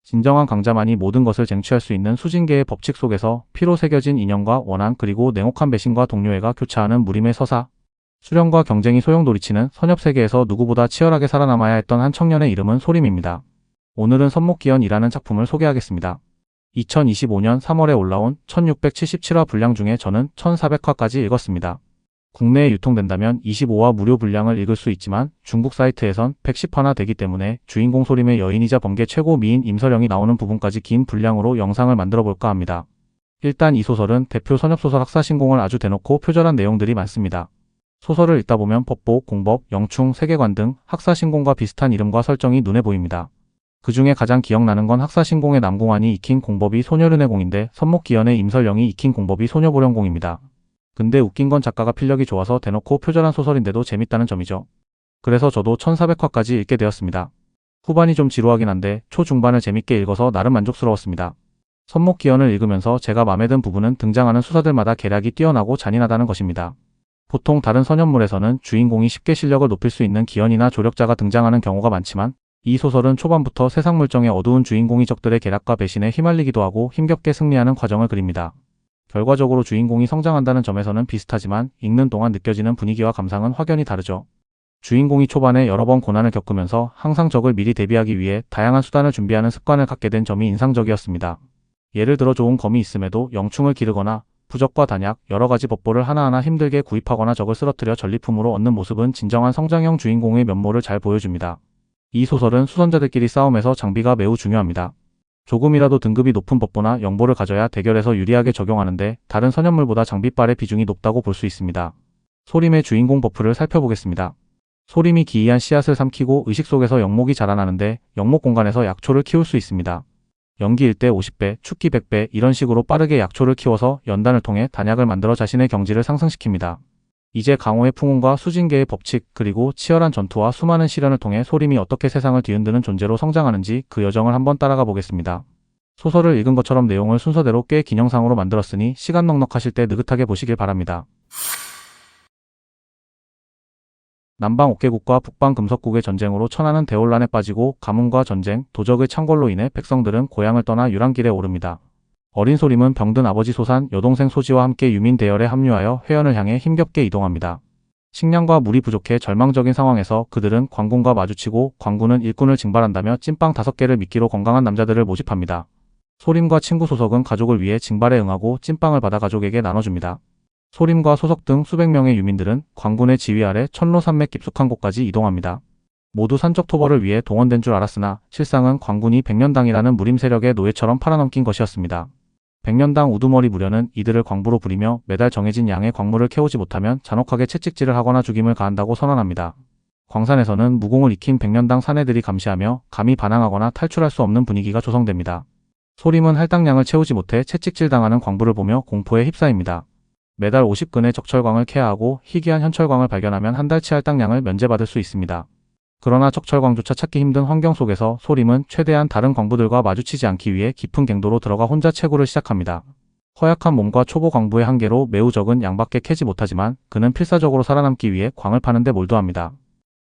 진정한 강자만이 모든 것을 쟁취할 수 있는 수진계의 법칙 속에서 피로 새겨진 인연과 원한 그리고 냉혹한 배신과 동료애가 교차하는 무림의 서사. 수련과 경쟁이 소용돌이치는 선협세계에서 누구보다 치열하게 살아남아야 했던 한 청년의 이름은 소림입니다. 오늘은 선목기연이라는 작품을 소개하겠습니다. 2025년 3월에 올라온 1677화 분량 중에 저는 1400화까지 읽었습니다. 국내에 유통된다면 25화 무료 분량을 읽을 수 있지만 중국 사이트에선 110화나 되기 때문에 주인공 소림의 여인이자 범계 최고 미인 임설영이 나오는 부분까지 긴 분량으로 영상을 만들어 볼까 합니다. 일단 이 소설은 대표 선협소설 학사신공을 아주 대놓고 표절한 내용들이 많습니다. 소설을 읽다 보면 법보, 공법, 영충, 세계관 등 학사신공과 비슷한 이름과 설정이 눈에 보입니다. 그 중에 가장 기억나는 건 학사신공의 남공환이 익힌 공법이 소녀르네공인데 선목기연의 임설영이 익힌 공법이 소녀보령공입니다. 근데 웃긴 건 작가가 필력이 좋아서 대놓고 표절한 소설인데도 재밌다는 점이죠. 그래서 저도 1400화까지 읽게 되었습니다. 후반이 좀 지루하긴 한데 초중반을 재밌게 읽어서 나름 만족스러웠습니다. 선목기연을 읽으면서 제가 맘에 든 부분은 등장하는 수사들마다 계략이 뛰어나고 잔인하다는 것입니다. 보통 다른 선현물에서는 주인공이 쉽게 실력을 높일 수 있는 기연이나 조력자가 등장하는 경우가 많지만 이 소설은 초반부터 세상 물정의 어두운 주인공이 적들의 계략과 배신에 휘말리기도 하고 힘겹게 승리하는 과정을 그립니다. 결과적으로 주인공이 성장한다는 점에서는 비슷하지만 읽는 동안 느껴지는 분위기와 감상은 확연히 다르죠. 주인공이 초반에 여러 번 고난을 겪으면서 항상 적을 미리 대비하기 위해 다양한 수단을 준비하는 습관을 갖게 된 점이 인상적이었습니다. 예를 들어 좋은 검이 있음에도 영충을 기르거나 부적과 단약, 여러 가지 법보를 하나하나 힘들게 구입하거나 적을 쓰러뜨려 전리품으로 얻는 모습은 진정한 성장형 주인공의 면모를 잘 보여줍니다. 이 소설은 수선자들끼리 싸움에서 장비가 매우 중요합니다. 조금이라도 등급이 높은 법보나 영보를 가져야 대결에서 유리하게 적용하는데 다른 선현물보다 장비빨의 비중이 높다고 볼 수 있습니다. 소림의 주인공 버프를 살펴보겠습니다. 소림이 기이한 씨앗을 삼키고 의식 속에서 영목이 자라나는데 영목 공간에서 약초를 키울 수 있습니다. 연기 1대 50배, 축기 100배 이런 식으로 빠르게 약초를 키워서 연단을 통해 단약을 만들어 자신의 경지를 상승시킵니다. 이제 강호의 풍운과 수진계의 법칙 그리고 치열한 전투와 수많은 시련을 통해 소림이 어떻게 세상을 뒤흔드는 존재로 성장하는지 그 여정을 한번 따라가 보겠습니다. 소설을 읽은 것처럼 내용을 순서대로 꽤 긴 영상으로 만들었으니 시간 넉넉하실 때 느긋하게 보시길 바랍니다. 남방 옥계국과 북방 금석국의 전쟁으로 천하는 대혼란에 빠지고 가문과 전쟁, 도적의 창궐로 인해 백성들은 고향을 떠나 유랑길에 오릅니다. 어린 소림은 병든 아버지 소산, 여동생 소지와 함께 유민 대열에 합류하여 회원을 향해 힘겹게 이동합니다. 식량과 물이 부족해 절망적인 상황에서 그들은 광군과 마주치고 광군은 일꾼을 징발한다며 찐빵 5개를 미끼로 건강한 남자들을 모집합니다. 소림과 친구 소석은 가족을 위해 징발에 응하고 찐빵을 받아 가족에게 나눠줍니다. 소림과 소석 등 수백 명의 유민들은 광군의 지휘 아래 천로산맥 깊숙한 곳까지 이동합니다. 모두 산적 토벌을 위해 동원된 줄 알았으나 실상은 광군이 백년당이라는 무림 세력의 노예처럼 팔아넘긴 것이었습니다. 백년당 우두머리 무려는 이들을 광부로 부리며 매달 정해진 양의 광물을 캐오지 못하면 잔혹하게 채찍질을 하거나 죽임을 가한다고 선언합니다. 광산에서는 무공을 익힌 백년당 사내들이 감시하며 감히 반항하거나 탈출할 수 없는 분위기가 조성됩니다. 소림은 할당량을 채우지 못해 채찍질 당하는 광부를 보며 공포에 휩싸입니다. 매달 50근의 적철광을 캐야 하고 희귀한 현철광을 발견하면 한 달치 할당량을 면제받을 수 있습니다. 그러나 적철광조차 찾기 힘든 환경 속에서 소림은 최대한 다른 광부들과 마주치지 않기 위해 깊은 갱도로 들어가 혼자 채굴을 시작합니다. 허약한 몸과 초보 광부의 한계로 매우 적은 양밖에 캐지 못하지만 그는 필사적으로 살아남기 위해 광을 파는데 몰두합니다.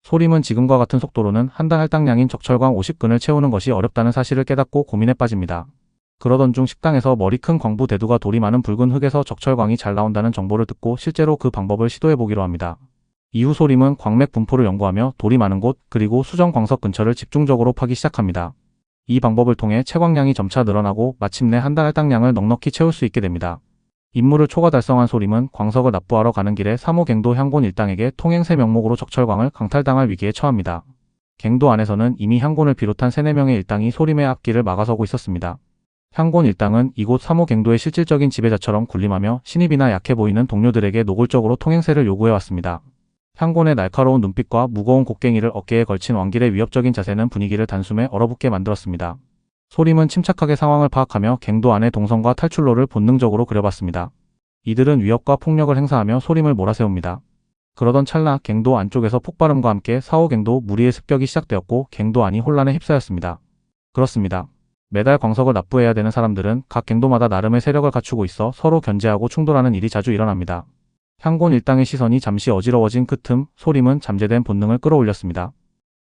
소림은 지금과 같은 속도로는 한 달 할당량인 적철광 50근을 채우는 것이 어렵다는 사실을 깨닫고 고민에 빠집니다. 그러던 중 식당에서 머리 큰 광부 대두가 돌이 많은 붉은 흙에서 적철광이 잘 나온다는 정보를 듣고 실제로 그 방법을 시도해보기로 합니다. 이후 소림은 광맥 분포를 연구하며 돌이 많은 곳 그리고 수정 광석 근처를 집중적으로 파기 시작합니다. 이 방법을 통해 채광량이 점차 늘어나고 마침내 한 달 할당량을 넉넉히 채울 수 있게 됩니다. 임무를 초과 달성한 소림은 광석을 납부하러 가는 길에 사모갱도 향곤 일당에게 통행세 명목으로 적철광을 강탈당할 위기에 처합니다. 갱도 안에서는 이미 향곤을 비롯한 3, 4명의 일당이 소림의 앞길을 막아서고 있었습니다. 향곤 일당은 이곳 사모갱도의 실질적인 지배자처럼 군림하며 신입이나 약해 보이는 동료들에게 노골적으로 통행세를 요구해왔습니다. 향곤의 날카로운 눈빛과 무거운 곡괭이를 어깨에 걸친 왕길의 위협적인 자세는 분위기를 단숨에 얼어붙게 만들었습니다. 소림은 침착하게 상황을 파악하며 갱도 안의 동선과 탈출로를 본능적으로 그려봤습니다. 이들은 위협과 폭력을 행사하며 소림을 몰아세웁니다. 그러던 찰나 갱도 안쪽에서 폭발음과 함께 사호갱도 무리의 습격이 시작되었고 갱도 안이 혼란에 휩싸였습니다. 그렇습니다. 매달 광석을 납부해야 되는 사람들은 각 갱도마다 나름의 세력을 갖추고 있어 서로 견제하고 충돌하는 일이 자주 일어납니다. 향곤 일당의 시선이 잠시 어지러워진 그 틈 소림은 잠재된 본능을 끌어올렸습니다.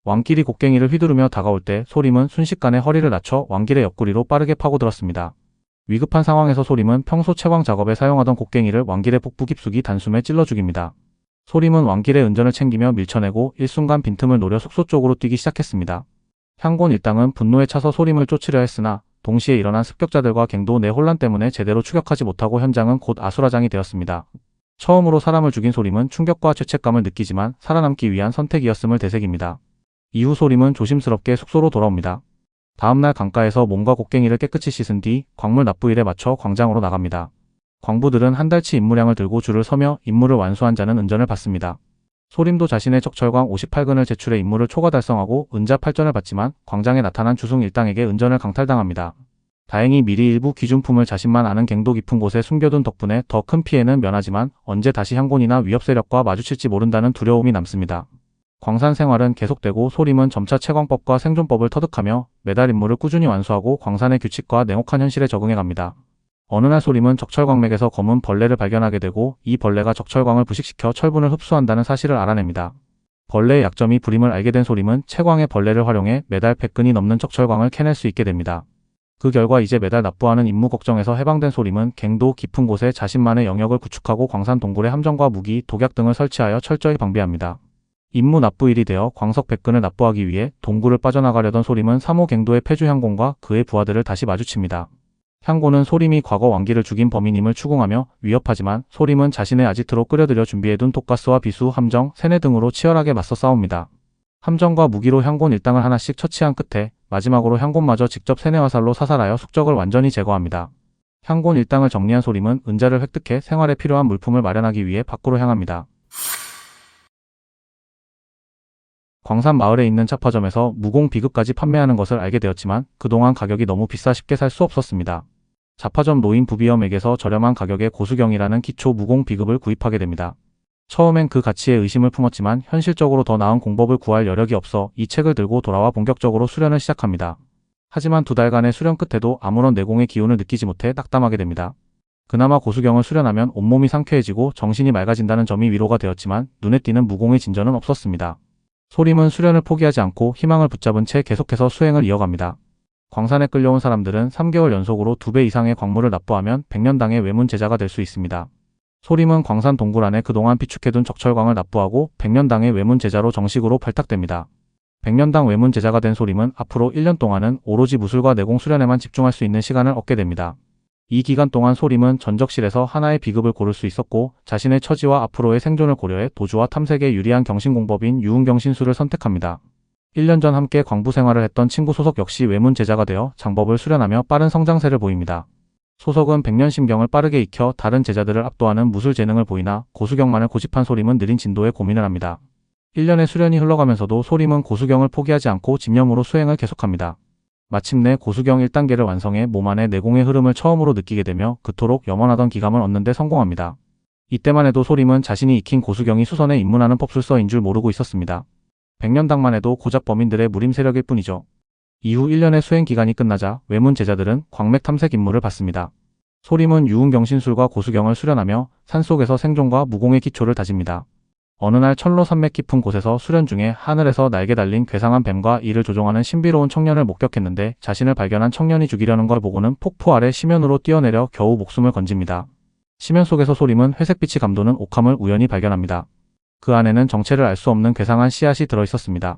왕길이 곡괭이를 휘두르며 다가올 때 소림은 순식간에 허리를 낮춰 왕길의 옆구리로 빠르게 파고들었습니다. 위급한 상황에서 소림은 평소 채광 작업에 사용하던 곡괭이를 왕길의 복부 깊숙이 단숨에 찔러 죽입니다. 소림은 왕길의 은전을 챙기며 밀쳐내고 일순간 빈틈을 노려 숙소 쪽으로 뛰기 시작했습니다. 향곤 일당은 분노에 차서 소림을 쫓으려 했으나 동시에 일어난 습격자들과 갱도 내 혼란 때문에 제대로 추격하지 못하고 현장은 곧 아수라장이 되었습니다. 처음으로 사람을 죽인 소림은 충격과 죄책감을 느끼지만 살아남기 위한 선택이었음을 되새깁니다. 이후 소림은 조심스럽게 숙소로 돌아옵니다. 다음날 강가에서 몸과 곡괭이를 깨끗이 씻은 뒤 광물 납부일에 맞춰 광장으로 나갑니다. 광부들은 한 달치 임무량을 들고 줄을 서며 임무를 완수한 자는 은전을 받습니다. 소림도 자신의 적철광 58근을 제출해 임무를 초과 달성하고 은자 8전을 받지만 광장에 나타난 주승 일당에게 은전을 강탈당합니다. 다행히 미리 일부 귀중품을 자신만 아는 갱도 깊은 곳에 숨겨둔 덕분에 더 큰 피해는 면하지만 언제 다시 향곤이나 위협 세력과 마주칠지 모른다는 두려움이 남습니다. 광산 생활은 계속되고 소림은 점차 채광법과 생존법을 터득하며 매달 임무를 꾸준히 완수하고 광산의 규칙과 냉혹한 현실에 적응해갑니다. 어느 날 소림은 적철광맥에서 검은 벌레를 발견하게 되고 이 벌레가 적철광을 부식시켜 철분을 흡수한다는 사실을 알아냅니다. 벌레의 약점이 불임을 알게 된 소림은 채광의 벌레를 활용해 매달 100근이 넘는 적철광을 캐낼 수 있게 됩니다. 그 결과 이제 매달 납부하는 임무 걱정에서 해방된 소림은 갱도 깊은 곳에 자신만의 영역을 구축하고 광산 동굴에 함정과 무기, 독약 등을 설치하여 철저히 방비합니다. 임무 납부일이 되어 광석 100근을 납부하기 위해 동굴을 빠져나가려던 소림은 3호 갱도의 폐주 향곤과 그의 부하들을 다시 마주칩니다. 향곤은 소림이 과거 왕기를 죽인 범인임을 추궁하며 위협하지만 소림은 자신의 아지트로 끓여들여 준비해둔 독가스와 비수, 함정, 세뇌 등으로 치열하게 맞서 싸웁니다. 함정과 무기로 향곤 일당을 하나씩 처치한 끝에 마지막으로 향곤마저 직접 세뇌 화살로 사살하여 숙적을 완전히 제거합니다. 향곤 일당을 정리한 소림은 은자를 획득해 생활에 필요한 물품을 마련하기 위해 밖으로 향합니다. 광산 마을에 있는 차파점에서 무공 비급까지 판매하는 것을 알게 되었지만 그동안 가격이 너무 비싸 쉽게 살 수 없었습니다. 자파점 노인 부비엄에게서 저렴한 가격에 고수경이라는 기초 무공 비급을 구입하게 됩니다. 처음엔 그 가치에 의심을 품었지만 현실적으로 더 나은 공법을 구할 여력이 없어 이 책을 들고 돌아와 본격적으로 수련을 시작합니다. 하지만 2달간의 수련 끝에도 아무런 내공의 기운을 느끼지 못해 낙담하게 됩니다. 그나마 고수경을 수련하면 온몸이 상쾌해지고 정신이 맑아진다는 점이 위로가 되었지만 눈에 띄는 무공의 진전은 없었습니다. 소림은 수련을 포기하지 않고 희망을 붙잡은 채 계속해서 수행을 이어갑니다. 광산에 끌려온 사람들은 3개월 연속으로 2배 이상의 광물을 납부하면 100년당의 외문 제자가 될 수 있습니다. 소림은 광산 동굴 안에 그동안 비축해둔 적철광을 납부하고 100년당의 외문 제자로 정식으로 발탁됩니다. 100년당 외문 제자가 된 소림은 앞으로 1년 동안은 오로지 무술과 내공 수련에만 집중할 수 있는 시간을 얻게 됩니다. 이 기간 동안 소림은 전적실에서 하나의 비급을 고를 수 있었고 자신의 처지와 앞으로의 생존을 고려해 도주와 탐색에 유리한 경신공법인 유흥경신술을 선택합니다. 1년 전 함께 광부 생활을 했던 친구 소석 역시 외문 제자가 되어 장법을 수련하며 빠른 성장세를 보입니다. 소석은 100년심경을 빠르게 익혀 다른 제자들을 압도하는 무술 재능을 보이나 고수경만을 고집한 소림은 느린 진도에 고민을 합니다. 1년의 수련이 흘러가면서도 소림은 고수경을 포기하지 않고 집념으로 수행을 계속합니다. 마침내 고수경 1단계를 완성해 몸 안의 내공의 흐름을 처음으로 느끼게 되며 그토록 염원하던 기감을 얻는 데 성공합니다. 이때만 해도 소림은 자신이 익힌 고수경이 수선에 입문하는 법술서인 줄 모르고 있었습니다. 100년당만 해도 고작 범인들의 무림 세력일 뿐이죠. 이후 1년의 수행 기간이 끝나자 외문 제자들은 광맥 탐색 임무를 받습니다. 소림은 유흥경신술과 고수경을 수련하며 산속에서 생존과 무공의 기초를 다집니다. 어느 날 철로 산맥 깊은 곳에서 수련 중에 하늘에서 날개 달린 괴상한 뱀과 이를 조종하는 신비로운 청년을 목격했는데 자신을 발견한 청년이 죽이려는 걸 보고는 폭포 아래 심연으로 뛰어내려 겨우 목숨을 건집니다. 심연 속에서 소림은 회색빛이 감도는 옥함을 우연히 발견합니다. 그 안에는 정체를 알 수 없는 괴상한 씨앗이 들어있었습니다.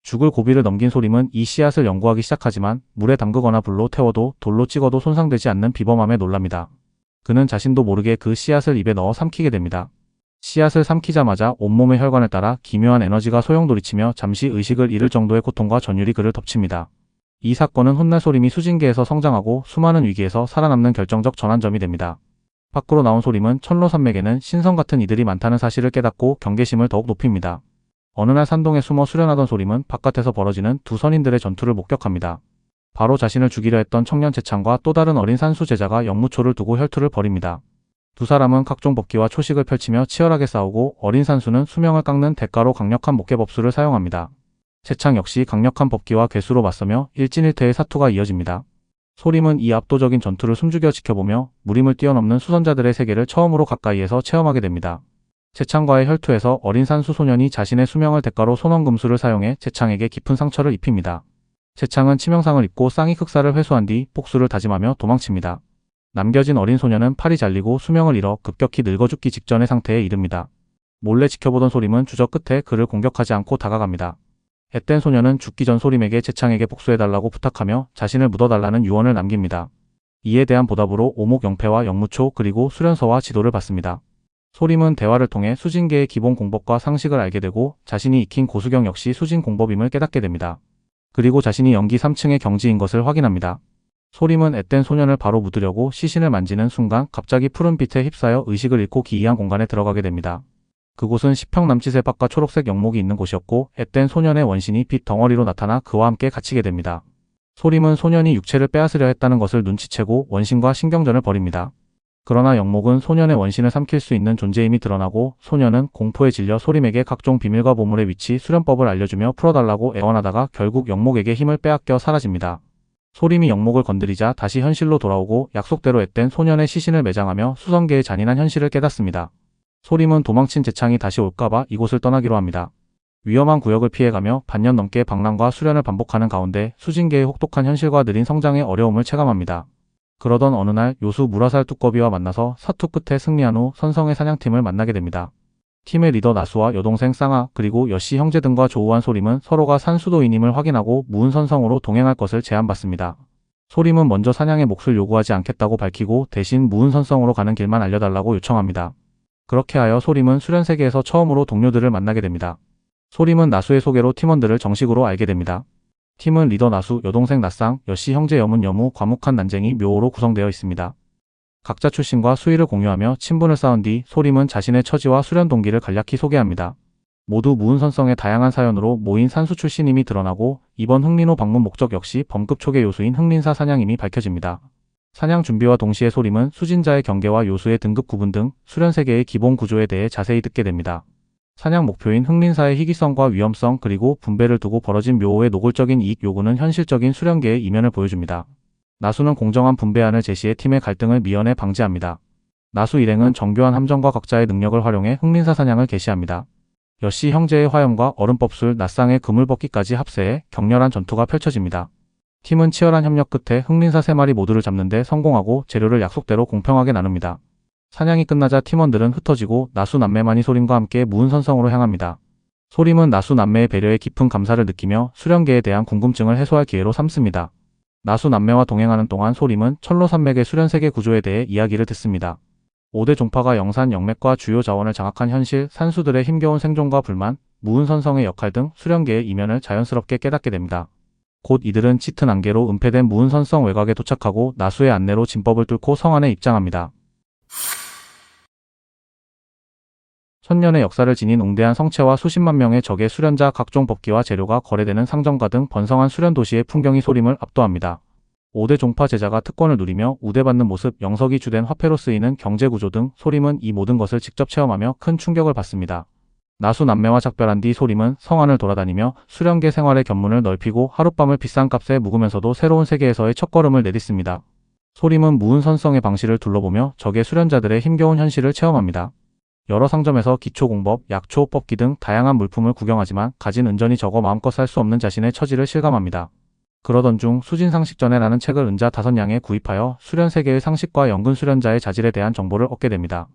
죽을 고비를 넘긴 소림은 이 씨앗을 연구하기 시작하지만 물에 담그거나 불로 태워도 돌로 찍어도 손상되지 않는 비범함에 놀랍니다. 그는 자신도 모르게 그 씨앗을 입에 넣어 삼키게 됩니다. 씨앗을 삼키자마자 온몸의 혈관을 따라 기묘한 에너지가 소용돌이치며 잠시 의식을 잃을 정도의 고통과 전율이 그를 덮칩니다. 이 사건은 훗날 소림이 수진계에서 성장하고 수많은 위기에서 살아남는 결정적 전환점이 됩니다. 밖으로 나온 소림은 천로산맥에는 신성 같은 이들이 많다는 사실을 깨닫고 경계심을 더욱 높입니다. 어느 날 산동에 숨어 수련하던 소림은 바깥에서 벌어지는 두 선인들의 전투를 목격합니다. 바로 자신을 죽이려 했던 청년 재창과 또 다른 어린 산수 제자가 영무초를 두고 혈투를 벌입니다. 두 사람은 각종 법기와 초식을 펼치며 치열하게 싸우고 어린 산수는 수명을 깎는 대가로 강력한 목계법수를 사용합니다. 재창 역시 강력한 법기와 괴수로 맞서며 일진일퇴의 사투가 이어집니다. 소림은 이 압도적인 전투를 숨죽여 지켜보며 무림을 뛰어넘는 수선자들의 세계를 처음으로 가까이에서 체험하게 됩니다. 재창과의 혈투에서 어린 산수 소년이 자신의 수명을 대가로 손원금수를 사용해 재창에게 깊은 상처를 입힙니다. 재창은 치명상을 입고 쌍이 흑사를 회수한 뒤 복수를 다짐하며 도망칩니다. 남겨진 어린 소년은 팔이 잘리고 수명을 잃어 급격히 늙어 죽기 직전의 상태에 이릅니다. 몰래 지켜보던 소림은 주저 끝에 그를 공격하지 않고 다가갑니다. 앳된 소년은 죽기 전 소림에게 재창에게 복수해달라고 부탁하며 자신을 묻어달라는 유언을 남깁니다. 이에 대한 보답으로 오목 영패와 영무초 그리고 수련서와 지도를 받습니다. 소림은 대화를 통해 수진계의 기본 공법과 상식을 알게 되고 자신이 익힌 고수경 역시 수진 공법임을 깨닫게 됩니다. 그리고 자신이 연기 3층의 경지인 것을 확인합니다. 소림은 앳된 소년을 바로 묻으려고 시신을 만지는 순간 갑자기 푸른 빛에 휩싸여 의식을 잃고 기이한 공간에 들어가게 됩니다. 그곳은 10평 남짓의 밭과 초록색 영목이 있는 곳이었고 앳된 소년의 원신이 빛 덩어리로 나타나 그와 함께 갇히게 됩니다. 소림은 소년이 육체를 빼앗으려 했다는 것을 눈치채고 원신과 신경전을 벌입니다. 그러나 영목은 소년의 원신을 삼킬 수 있는 존재임이 드러나고 소년은 공포에 질려 소림에게 각종 비밀과 보물의 위치, 수련법을 알려주며 풀어달라고 애원하다가 결국 영목에게 힘을 빼앗겨 사라집니다. 소림이 영목을 건드리자 다시 현실로 돌아오고 약속대로 앳된 소년의 시신을 매장하며 수성계의 잔인한 현실을 깨닫습니다. 소림은 도망친 재창이 다시 올까봐 이곳을 떠나기로 합니다. 위험한 구역을 피해가며 반년 넘게 방랑과 수련을 반복하는 가운데 수진계의 혹독한 현실과 느린 성장의 어려움을 체감합니다. 그러던 어느 날 요수 무라살 뚜꺼비와 만나서 사투 끝에 승리한 후 선성의 사냥팀을 만나게 됩니다. 팀의 리더 나수와 여동생 쌍아 그리고 여씨 형제 등과 조우한 소림은 서로가 산수도인임을 확인하고 무은선성으로 동행할 것을 제안받습니다. 소림은 먼저 사냥의 몫을 요구하지 않겠다고 밝히고 대신 무은선성으로 가는 길만 알려달라고 요청합니다. 그렇게 하여 소림은 수련세계에서 처음으로 동료들을 만나게 됩니다. 소림은 나수의 소개로 팀원들을 정식으로 알게 됩니다. 팀은 리더 나수, 여동생 나쌍, 여씨 형제 여문 여무, 과묵한 난쟁이, 묘호로 구성되어 있습니다. 각자 출신과 수위를 공유하며 친분을 쌓은 뒤 소림은 자신의 처지와 수련 동기를 간략히 소개합니다. 모두 무은선성의 다양한 사연으로 모인 산수 출신임이 드러나고 이번 흑린호 방문 목적 역시 범급 초계 요수인 흑린사 사냥임이 밝혀집니다. 사냥 준비와 동시에 소림은 수진자의 경계와 요수의 등급 구분 등 수련세계의 기본 구조에 대해 자세히 듣게 됩니다. 사냥 목표인 흑린사의 희귀성과 위험성 그리고 분배를 두고 벌어진 묘호의 노골적인 이익 요구는 현실적인 수련계의 이면을 보여줍니다. 나수는 공정한 분배안을 제시해 팀의 갈등을 미연에 방지합니다. 나수 일행은 정교한 함정과 각자의 능력을 활용해 흑린사 사냥을 개시합니다. 여씨 형제의 화염과 얼음법술, 나쌍의 그물벗기까지 합세해 격렬한 전투가 펼쳐집니다. 팀은 치열한 협력 끝에 흑린사 3마리 모두를 잡는 데 성공하고 재료를 약속대로 공평하게 나눕니다. 사냥이 끝나자 팀원들은 흩어지고 나수 남매만이 소림과 함께 무은선성으로 향합니다. 소림은 나수 남매의 배려에 깊은 감사를 느끼며 수련계에 대한 궁금증을 해소할 기회로 삼습니다. 나수 남매와 동행하는 동안 소림은 철로산맥의 수련세계 구조에 대해 이야기를 듣습니다. 5대 종파가 영산 영맥과 주요 자원을 장악한 현실, 산수들의 힘겨운 생존과 불만, 무은선성의 역할 등 수련계의 이면을 자연스럽게 깨닫게 됩니다. 곧 이들은 짙은 안개로 은폐된 무은선성 외곽에 도착하고 나수의 안내로 진법을 뚫고 성 안에 입장합니다. 천년의 역사를 지닌 웅대한 성체와 수십만 명의 적의 수련자, 각종 법기와 재료가 거래되는 상점가 등 번성한 수련 도시의 풍경이 소림을 압도합니다. 5대 종파 제자가 특권을 누리며 우대받는 모습, 영석이 주된 화폐로 쓰이는 경제구조 등 소림은 이 모든 것을 직접 체험하며 큰 충격을 받습니다. 나수 남매와 작별한 뒤 소림은 성안을 돌아다니며 수련계 생활의 견문을 넓히고 하룻밤을 비싼 값에 묵으면서도 새로운 세계에서의 첫걸음을 내딛습니다. 소림은 무은선성의 방실을 둘러보며 적의 수련자들의 힘겨운 현실을 체험합니다. 여러 상점에서 기초공법, 약초, 법기 등 다양한 물품을 구경하지만 가진 은전이 적어 마음껏 살 수 없는 자신의 처지를 실감합니다. 그러던 중 수진상식전에라는 책을 은자 5냥에 구입하여 수련세계의 상식과 연근 수련자의 자질에 대한 정보를 얻게 됩니다.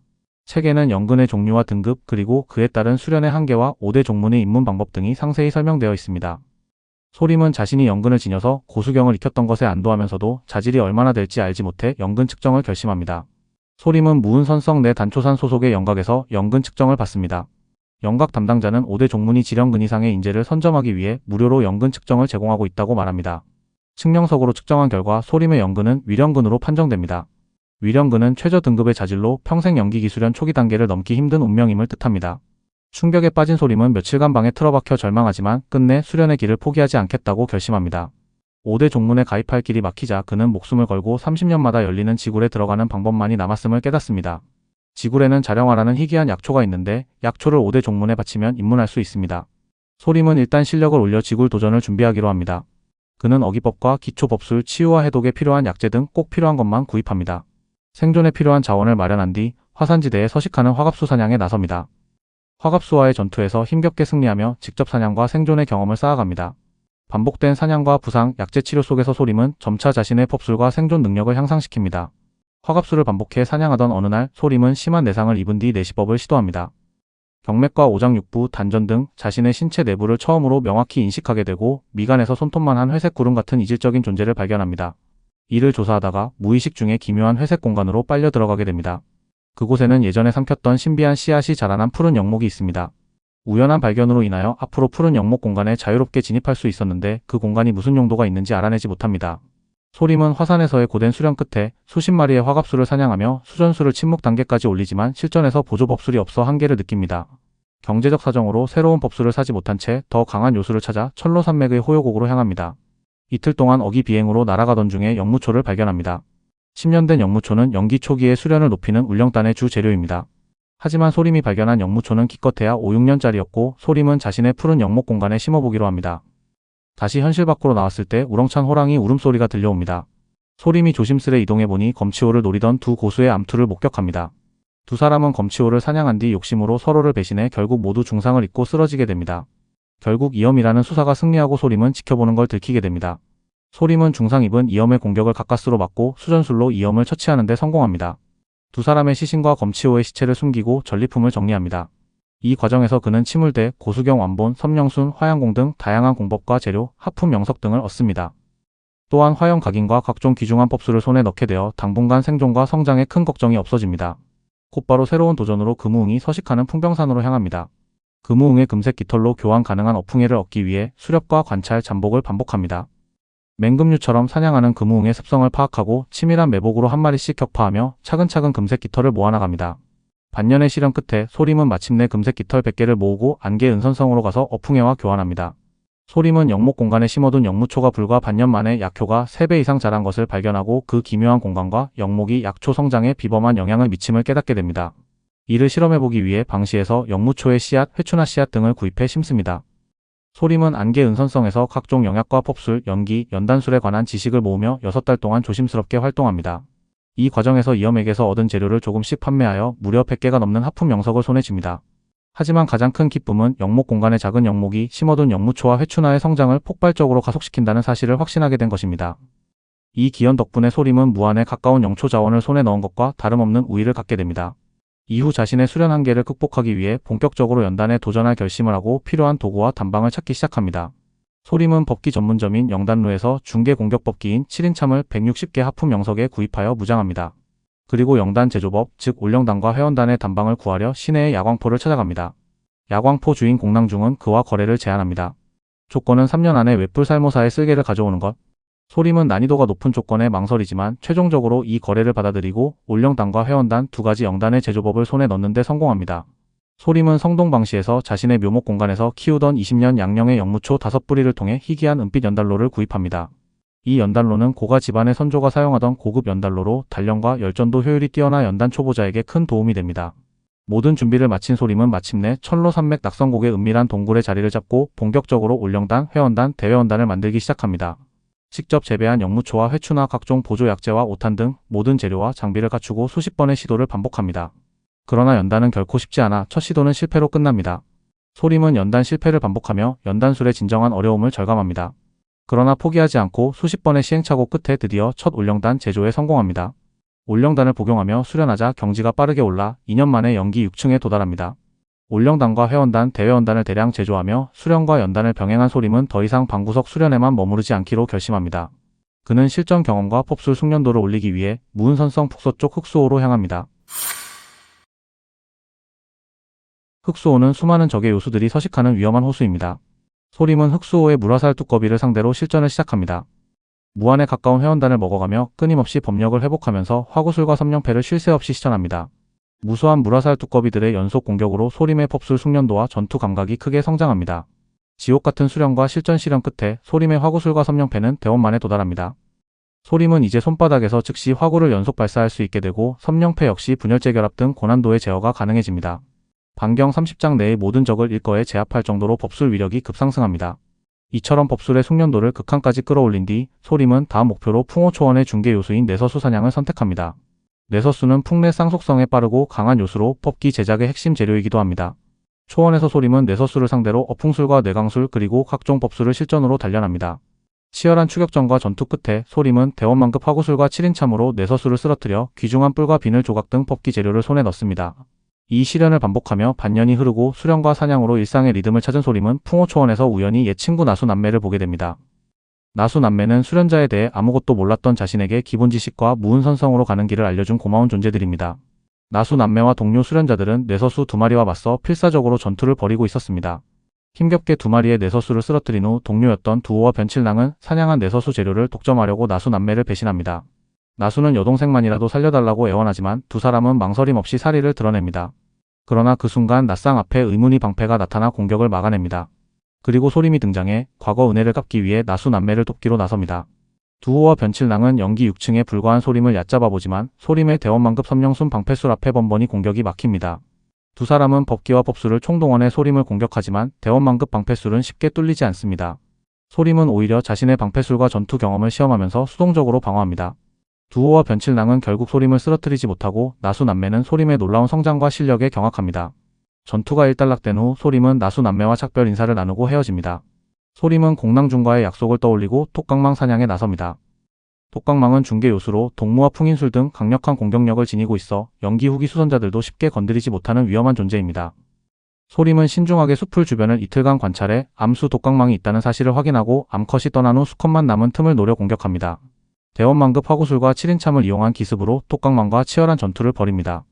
책에는 연근의 종류와 등급 그리고 그에 따른 수련의 한계와 5대 종문의 입문 방법 등이 상세히 설명되어 있습니다. 소림은 자신이 연근을 지녀서 고수경을 익혔던 것에 안도하면서도 자질이 얼마나 될지 알지 못해 연근 측정을 결심합니다. 소림은 무은선성 내 단초산 소속의 영각에서 연근 측정을 받습니다. 영각 담당자는 5대 종문이 지령근 이상의 인재를 선점하기 위해 무료로 연근 측정을 제공하고 있다고 말합니다. 측령석으로 측정한 결과 소림의 연근은 위령근으로 판정됩니다. 위령근은 최저 등급의 자질로 평생 연기 기수련 초기 단계를 넘기 힘든 운명임을 뜻합니다. 충격에 빠진 소림은 며칠간 방에 틀어박혀 절망하지만 끝내 수련의 길을 포기하지 않겠다고 결심합니다. 5대 종문에 가입할 길이 막히자 그는 목숨을 걸고 30년마다 열리는 지굴에 들어가는 방법만이 남았음을 깨닫습니다. 지굴에는 자령화라는 희귀한 약초가 있는데 약초를 5대 종문에 바치면 입문할 수 있습니다. 소림은 일단 실력을 올려 지굴 도전을 준비하기로 합니다. 그는 어기법과 기초법술, 치유와 해독에 필요한 약재 등 꼭 필요한 것만 구입합니다. 생존에 필요한 자원을 마련한 뒤 화산지대에 서식하는 화갑수 사냥에 나섭니다. 화갑수와의 전투에서 힘겹게 승리하며 직접 사냥과 생존의 경험을 쌓아갑니다. 반복된 사냥과 부상, 약제 치료 속에서 소림은 점차 자신의 법술과 생존 능력을 향상시킵니다. 화갑수를 반복해 사냥하던 어느 날 소림은 심한 내상을 입은 뒤 내시법을 시도합니다. 경맥과 오장육부, 단전 등 자신의 신체 내부를 처음으로 명확히 인식하게 되고 미간에서 손톱만한 회색 구름 같은 이질적인 존재를 발견합니다. 이를 조사하다가 무의식 중에 기묘한 회색 공간으로 빨려 들어가게 됩니다. 그곳에는 예전에 삼켰던 신비한 씨앗이 자라난 푸른 영목이 있습니다. 우연한 발견으로 인하여 앞으로 푸른 영목 공간에 자유롭게 진입할 수 있었는데 그 공간이 무슨 용도가 있는지 알아내지 못합니다. 소림은 화산에서의 고된 수련 끝에 수십 마리의 화갑수를 사냥하며 수전수를 침묵 단계까지 올리지만 실전에서 보조 법술이 없어 한계를 느낍니다. 경제적 사정으로 새로운 법술을 사지 못한 채 더 강한 요술을 찾아 철로산맥의 호요곡으로 향합니다. 이틀 동안 어기 비행으로 날아가던 중에 영무초를 발견합니다. 10년 된 영무초는 연기 초기에 수련을 높이는 울령단의 주 재료입니다. 하지만 소림이 발견한 영무초는 기껏해야 5, 6년짜리였고 소림은 자신의 푸른 영목 공간에 심어보기로 합니다. 다시 현실 밖으로 나왔을 때 우렁찬 호랑이 울음소리가 들려옵니다. 소림이 조심스레 이동해보니 검치호를 노리던 두 고수의 암투를 목격합니다. 두 사람은 검치호를 사냥한 뒤 욕심으로 서로를 배신해 결국 모두 중상을 입고 쓰러지게 됩니다. 결국 이엄이라는 수사가 승리하고 소림은 지켜보는 걸 들키게 됩니다. 소림은 중상 입은 이엄의 공격을 가까스로 막고 수전술로 이엄을 처치하는 데 성공합니다. 두 사람의 시신과 검치호의 시체를 숨기고 전리품을 정리합니다. 이 과정에서 그는 치물대, 고수경 완본, 섬령순, 화양공 등 다양한 공법과 재료, 하품 영석 등을 얻습니다. 또한 화영 각인과 각종 귀중한 법술을 손에 넣게 되어 당분간 생존과 성장에 큰 걱정이 없어집니다. 곧바로 새로운 도전으로 금우응이 서식하는 풍병산으로 향합니다. 금우응의 금색 깃털로 교환 가능한 어풍해를 얻기 위해 수렵과 관찰, 잠복을 반복합니다. 맹금류처럼 사냥하는 금우응의 습성을 파악하고 치밀한 매복으로 한 마리씩 격파하며 차근차근 금색 깃털을 모아나갑니다. 반년의 실험 끝에 소림은 마침내 금색 깃털 100개를 모으고 안개 은선성으로 가서 어풍해와 교환합니다. 소림은 영목 공간에 심어둔 영무초가 불과 반년 만에 약효가 3배 이상 자란 것을 발견하고 그 기묘한 공간과 영목이 약초 성장에 비범한 영향을 미침을 깨닫게 됩니다. 이를 실험해보기 위해 방시에서 영무초의 씨앗, 회추나 씨앗 등을 구입해 심습니다. 소림은 안개 은선성에서 각종 영약과 법술, 연기, 연단술에 관한 지식을 모으며 6달 동안 조심스럽게 활동합니다. 이 과정에서 이엄에게서 얻은 재료를 조금씩 판매하여 무려 100개가 넘는 하품 영석을 손에 쥡니다. 하지만 가장 큰 기쁨은 영목 공간의 작은 영목이 심어둔 영무초와 회추나의 성장을 폭발적으로 가속시킨다는 사실을 확신하게 된 것입니다. 이 기연 덕분에 소림은 무한에 가까운 영초 자원을 손에 넣은 것과 다름없는 우위를 갖게 됩니다. 이후 자신의 수련 한계를 극복하기 위해 본격적으로 연단에 도전할 결심을 하고 필요한 도구와 단방을 찾기 시작합니다. 소림은 법기 전문점인 영단루에서 중계 공격 법기인 7인참을 160개 하품 영석에 구입하여 무장합니다. 그리고 영단 제조법, 즉 올영단과 회원단의 단방을 구하려 시내의 야광포를 찾아갑니다. 야광포 주인 공낭중은 그와 거래를 제안합니다. 조건은 3년 안에 웹불 살모사의 쓸개를 가져오는 것. 소림은 난이도가 높은 조건에 망설이지만 최종적으로 이 거래를 받아들이고 올영단과 회원단 두 가지 영단의 제조법을 손에 넣는 데 성공합니다. 소림은 성동방시에서 자신의 묘목 공간에서 키우던 20년 양령의 영무초 5뿌리를 통해 희귀한 은빛 연단로를 구입합니다. 이 연단로는 고가 집안의 선조가 사용하던 고급 연단로로 단련과 열전도 효율이 뛰어나 연단 초보자에게 큰 도움이 됩니다. 모든 준비를 마친 소림은 마침내 철로산맥 낙성곡의 은밀한 동굴에 자리를 잡고 본격적으로 올영단, 회원단, 대회원단을 만들기 시작합니다. 직접 재배한 영무초와 회추나 각종 보조 약재와 오탄 등 모든 재료와 장비를 갖추고 수십 번의 시도를 반복합니다. 그러나 연단은 결코 쉽지 않아 첫 시도는 실패로 끝납니다. 소림은 연단 실패를 반복하며 연단술의 진정한 어려움을 절감합니다. 그러나 포기하지 않고 수십 번의 시행착오 끝에 드디어 첫 올영단 제조에 성공합니다. 올영단을 복용하며 수련하자 경지가 빠르게 올라 2년 만에 연기 6층에 도달합니다. 올영단과 회원단, 대회원단을 대량 제조하며 수련과 연단을 병행한 소림은 더 이상 방구석 수련에만 머무르지 않기로 결심합니다. 그는 실전 경험과 법술 숙련도를 올리기 위해 무은선성 북서쪽 흑수호로 향합니다. 흑수호는 수많은 적의 요수들이 서식하는 위험한 호수입니다. 소림은 흑수호의 물화살 두꺼비를 상대로 실전을 시작합니다. 무한에 가까운 회원단을 먹어가며 끊임없이 법력을 회복하면서 화구술과 섬령패를 쉴 새 없이 시전합니다. 무수한 물화살 두꺼비들의 연속 공격으로 소림의 법술 숙련도와 전투 감각이 크게 성장합니다. 지옥같은 수련과 실전 실현 끝에 소림의 화구술과 섬령패는 대원만에 도달합니다. 소림은 이제 손바닥에서 즉시 화구를 연속 발사할 수 있게 되고 섬령패 역시 분열재 결합 등 고난도의 제어가 가능해집니다. 반경 30장 내의 모든 적을 일거에 제압할 정도로 법술 위력이 급상승합니다. 이처럼 법술의 숙련도를 극한까지 끌어올린 뒤 소림은 다음 목표로 풍호초원의 중계 요수인 내서수 사냥을 선택합니다. 내서수는 풍내 쌍속성에 빠르고 강한 요수로 법기 제작의 핵심 재료이기도 합니다. 초원에서 소림은 뇌서수를 상대로 어풍술과 뇌강술 그리고 각종 법술을 실전으로 단련합니다. 치열한 추격전과 전투 끝에 소림은 대원만급 화구술과 7인참으로 뇌서수를 쓰러뜨려 귀중한 뿔과 비늘 조각 등 법기 재료를 손에 넣습니다. 이 시련을 반복하며 반년이 흐르고 수련과 사냥으로 일상의 리듬을 찾은 소림은 풍호초원에서 우연히 옛 친구 나수남매를 보게 됩니다. 나수남매는 수련자에 대해 아무것도 몰랐던 자신에게 기본 지식과 무은선성으로 가는 길을 알려준 고마운 존재들입니다. 나수남매와 동료 수련자들은 뇌서수 2마리와 맞서 필사적으로 전투를 벌이고 있었습니다. 힘겹게 2마리의 뇌서수를 쓰러뜨린 후 동료였던 두호와 변칠낭은 사냥한 뇌서수 재료를 독점하려고 나수남매를 배신합니다. 나수는 여동생만이라도 살려달라고 애원하지만 두 사람은 망설임 없이 사리를 드러냅니다. 그러나 그 순간 낯상 앞에 의문의 방패가 나타나 공격을 막아냅니다. 그리고 소림이 등장해 과거 은혜를 갚기 위해 나수남매를 돕기로 나섭니다. 두호와 변칠낭은 연기 6층에 불과한 소림을 얕잡아보지만 소림의 대원만급 섬령순 방패술 앞에 번번이 공격이 막힙니다. 두 사람은 법기와 법술을 총동원해 소림을 공격하지만 대원만급 방패술은 쉽게 뚫리지 않습니다. 소림은 오히려 자신의 방패술과 전투 경험을 시험하면서 수동적으로 방어합니다. 두호와 변칠낭은 결국 소림을 쓰러뜨리지 못하고 나수남매는 소림의 놀라운 성장과 실력에 경악합니다. 전투가 일단락된 후 소림은 나수남매와 작별 인사를 나누고 헤어집니다. 소림은 공낭중과의 약속을 떠올리고 톡강망 사냥에 나섭니다. 톡강망은 중개 요수로 동무와 풍인술 등 강력한 공격력을 지니고 있어 연기 후기 수선자들도 쉽게 건드리지 못하는 위험한 존재입니다. 소림은 신중하게 숲을 주변을 이틀간 관찰해 암수 톡강망이 있다는 사실을 확인하고 암컷이 떠난 후 수컷만 남은 틈을 노려 공격합니다. 대원만급 화구술과 7인참을 이용한 기습으로 톡강망과 치열한 전투를 벌입니다.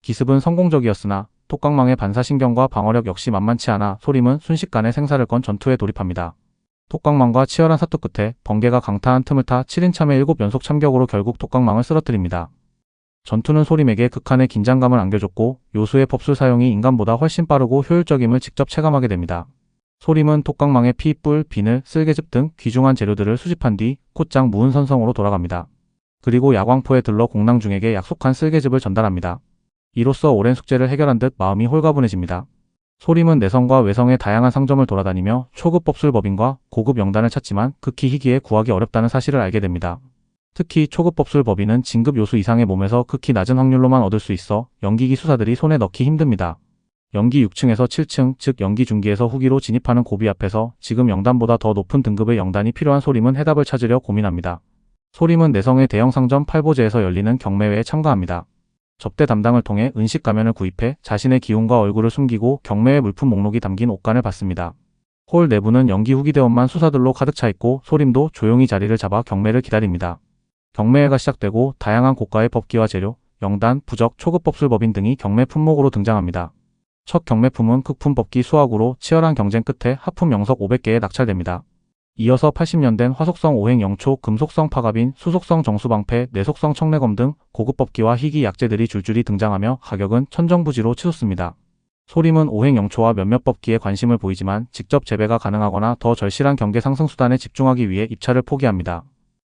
기습은 성공적이었으나 톡강망의 반사신경과 방어력 역시 만만치 않아 소림은 순식간에 생사를 건 전투에 돌입합니다. 톡강망과 치열한 사투 끝에 번개가 강타한 틈을 타 7인참의 7연속 참격으로 결국 톡강망을 쓰러뜨립니다. 전투는 소림에게 극한의 긴장감을 안겨줬고 요수의 법술 사용이 인간보다 훨씬 빠르고 효율적임을 직접 체감하게 됩니다. 소림은 톡강망의 피, 뿔, 비늘, 쓸개즙 등 귀중한 재료들을 수집한 뒤 곧장 무은선성으로 돌아갑니다. 그리고 야광포에 들러 공낭중에게 약속한 쓸개즙을 전달합니다. 이로써 오랜 숙제를 해결한 듯 마음이 홀가분해집니다. 소림은 내성과 외성의 다양한 상점을 돌아다니며 초급 법술 법인과 고급 영단을 찾지만 극히 희귀해 구하기 어렵다는 사실을 알게 됩니다. 특히 초급 법술 법인은 진급 요수 이상의 몸에서 극히 낮은 확률로만 얻을 수 있어 연기기 수사들이 손에 넣기 힘듭니다. 연기 6층에서 7층, 즉 연기 중기에서 후기로 진입하는 고비 앞에서 지금 영단보다 더 높은 등급의 영단이 필요한 소림은 해답을 찾으려 고민합니다. 소림은 내성의 대형 상점 팔보제에서 열리는 경매회에 참가합니다. 접대 담당을 통해 은식 가면을 구입해 자신의 기운과 얼굴을 숨기고 경매회 물품 목록이 담긴 옷간을 받습니다. 홀 내부는 연기 후기 대원만 수사들로 가득 차 있고 소림도 조용히 자리를 잡아 경매를 기다립니다. 경매회가 시작되고 다양한 고가의 법기와 재료, 영단, 부적, 초급 법술 법인 등이 경매 품목으로 등장합니다. 첫 경매품은 극품 법기 수학으로 치열한 경쟁 끝에 하품 영석 500개에 낙찰됩니다. 이어서 80년 된 화속성 오행 영초, 금속성 파갑인, 수속성 정수방패, 뇌속성 청래검 등 고급 법기와 희귀 약재들이 줄줄이 등장하며 가격은 천정부지로 치솟습니다. 소림은 오행 영초와 몇몇 법기에 관심을 보이지만 직접 재배가 가능하거나 더 절실한 경계 상승 수단에 집중하기 위해 입찰을 포기합니다.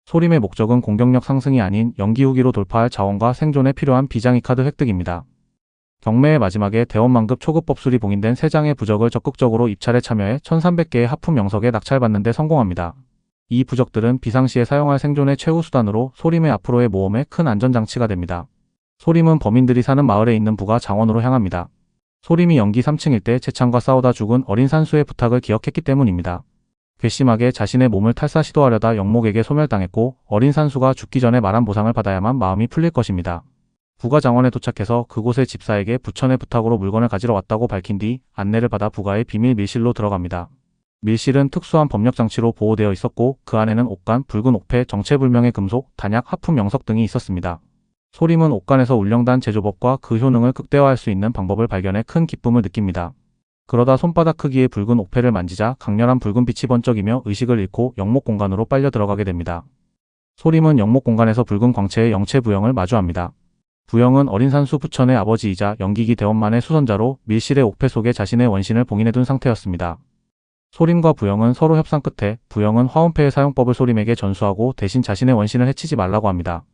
소림의 목적은 공격력 상승이 아닌 연기 후기로 돌파할 자원과 생존에 필요한 비장의 카드 획득입니다. 경매의 마지막에 대원만급 초급 법술이 봉인된 3장의 부적을 적극적으로 입찰에 참여해 1300개의 하품 영석에 낙찰받는 데 성공합니다. 이 부적들은 비상시에 사용할 생존의 최후 수단으로 소림의 앞으로의 모험에 큰 안전장치가 됩니다. 소림은 범인들이 사는 마을에 있는 부가 장원으로 향합니다. 소림이 연기 3층일 때 재창과 싸우다 죽은 어린 산수의 부탁을 기억했기 때문입니다. 괘씸하게 자신의 몸을 탈사 시도하려다 영목에게 소멸당했고 어린 산수가 죽기 전에 말한 보상을 받아야만 마음이 풀릴 것입니다. 부가 장원에 도착해서 그곳의 집사에게 부천의 부탁으로 물건을 가지러 왔다고 밝힌 뒤 안내를 받아 부가의 비밀 밀실로 들어갑니다. 밀실은 특수한 법력 장치로 보호되어 있었고 그 안에는 옥간, 붉은 옥패, 정체불명의 금속, 단약, 하품 영석 등이 있었습니다. 소림은 옥간에서 울령단 제조법과 그 효능을 극대화할 수 있는 방법을 발견해 큰 기쁨을 느낍니다. 그러다 손바닥 크기의 붉은 옥패를 만지자 강렬한 붉은 빛이 번쩍이며 의식을 잃고 영목 공간으로 빨려 들어가게 됩니다. 소림은 영목 공간에서 붉은 광채의 영체 부영을 마주합니다. 부영은 어린 산수 부천의 아버지이자 연기기 대원만의 수선자로 밀실의 옥패 속에 자신의 원신을 봉인해둔 상태였습니다. 소림과 부영은 서로 협상 끝에 부영은 화원패의 사용법을 소림에게 전수하고 대신 자신의 원신을 해치지 말라고 합니다.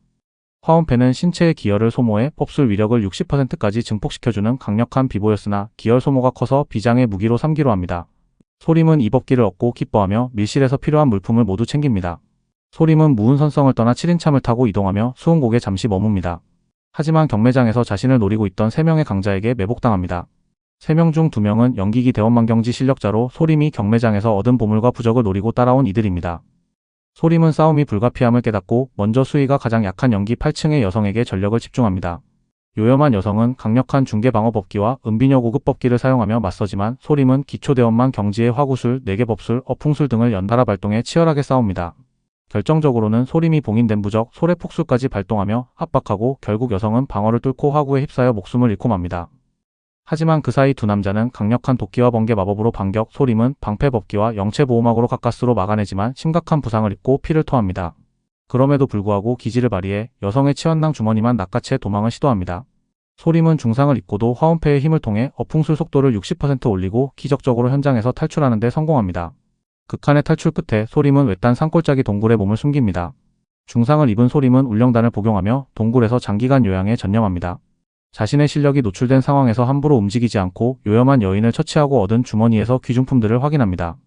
화원패는 신체의 기혈을 소모해 법술 위력을 60%까지 증폭시켜주는 강력한 비보였으나 기혈 소모가 커서 비장의 무기로 삼기로 합니다. 소림은 이 법기를 얻고 기뻐하며 밀실에서 필요한 물품을 모두 챙깁니다. 소림은 무은선성을 떠나 7인참을 타고 이동하며 수은곡에 잠시 머뭅니다. 하지만 경매장에서 자신을 노리고 있던 3명의 강자에게 매복당합니다. 3명 중 2명은 연기기 대원망경지 실력자로 소림이 경매장에서 얻은 보물과 부적을 노리고 따라온 이들입니다. 소림은 싸움이 불가피함을 깨닫고 먼저 수위가 가장 약한 연기 8층의 여성에게 전력을 집중합니다. 요염한 여성은 강력한 중계 방어 법기와 은비녀 고급 법기를 사용하며 맞서지만 소림은 기초대원망 경지의 화구술, 내계법술, 어풍술 등을 연달아 발동해 치열하게 싸웁니다. 결정적으로는 소림이 봉인된 부적, 소래폭술까지 발동하며 압박하고 결국 여성은 방어를 뚫고 화구에 휩싸여 목숨을 잃고 맙니다. 하지만 그 사이 두 남자는 강력한 도끼와 번개 마법으로 반격, 소림은 방패법기와 영체보호막으로 가까스로 막아내지만 심각한 부상을 입고 피를 토합니다. 그럼에도 불구하고 기지를 발휘해 여성의 치환당 주머니만 낚아채 도망을 시도합니다. 소림은 중상을 입고도 화원패의 힘을 통해 어풍술 속도를 60% 올리고 기적적으로 현장에서 탈출하는 데 성공합니다. 극한의 탈출 끝에 소림은 외딴 산골짜기 동굴에 몸을 숨깁니다. 중상을 입은 소림은 울령단을 복용하며 동굴에서 장기간 요양에 전념합니다. 자신의 실력이 노출된 상황에서 함부로 움직이지 않고 요염한 여인을 처치하고 얻은 주머니에서 귀중품들을 확인합니다.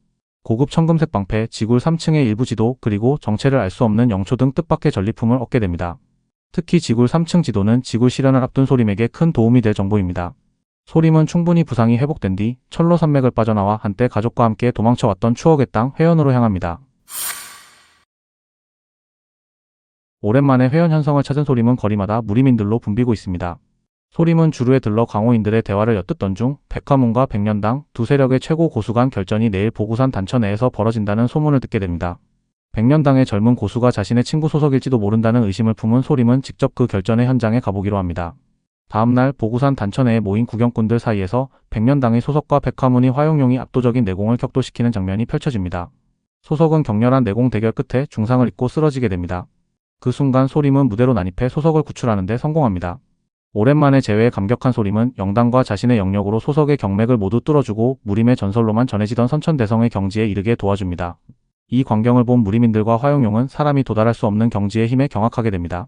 고급 청금색 방패, 지굴 3층의 일부 지도, 그리고 정체를 알 수 없는 영초 등 뜻밖의 전리품을 얻게 됩니다. 특히 지굴 3층 지도는 지굴 실현을 앞둔 소림에게 큰 도움이 될 정보입니다. 소림은 충분히 부상이 회복된 뒤 철로 산맥을 빠져나와 한때 가족과 함께 도망쳐왔던 추억의 땅 회원으로 향합니다. 오랜만에 회원 현성을 찾은 소림은 거리마다 무리민들로 붐비고 있습니다. 소림은 주루에 들러 강호인들의 대화를 엿듣던 중 백화문과 백년당 두 세력의 최고 고수 간 결전이 내일 보구산 단처 내에서 벌어진다는 소문을 듣게 됩니다. 백년당의 젊은 고수가 자신의 친구 소속일지도 모른다는 의심을 품은 소림은 직접 그 결전의 현장에 가보기로 합니다. 다음날 보구산 단처 내에 모인 구경꾼들 사이에서 백년당의 소속과 백화문이 화용용이 압도적인 내공을 격도시키는 장면이 펼쳐집니다. 소속은 격렬한 내공 대결 끝에 중상을 입고 쓰러지게 됩니다. 그 순간 소림은 무대로 난입해 소속을 구출하는 데 성공합니다. 오랜만에 재회에 감격한 소림은 영당과 자신의 영역으로 소속의 경맥을 모두 뚫어주고 무림의 전설로만 전해지던 선천대성의 경지에 이르게 도와줍니다. 이 광경을 본 무림인들과 화용용은 사람이 도달할 수 없는 경지의 힘에 경악하게 됩니다.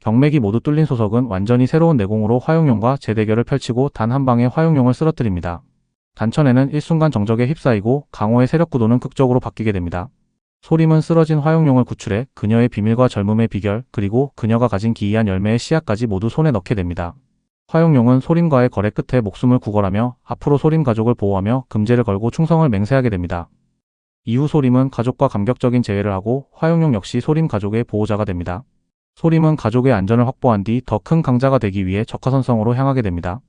경맥이 모두 뚫린 소속은 완전히 새로운 내공으로 화용용과 재대결을 펼치고 단 한 방에 화용용을 쓰러뜨립니다. 단천에는 일순간 정적에 휩싸이고 강호의 세력 구도는 극적으로 바뀌게 됩니다. 소림은 쓰러진 화용용을 구출해 그녀의 비밀과 젊음의 비결, 그리고 그녀가 가진 기이한 열매의 씨앗까지 모두 손에 넣게 됩니다. 화용용은 소림과의 거래 끝에 목숨을 구걸하며 앞으로 소림 가족을 보호하며 금제를 걸고 충성을 맹세하게 됩니다. 이후 소림은 가족과 감격적인 재회를 하고 화용용 역시 소림 가족의 보호자가 됩니다. 소림은 가족의 안전을 확보한 뒤 더 큰 강자가 되기 위해 적화선성으로 향하게 됩니다.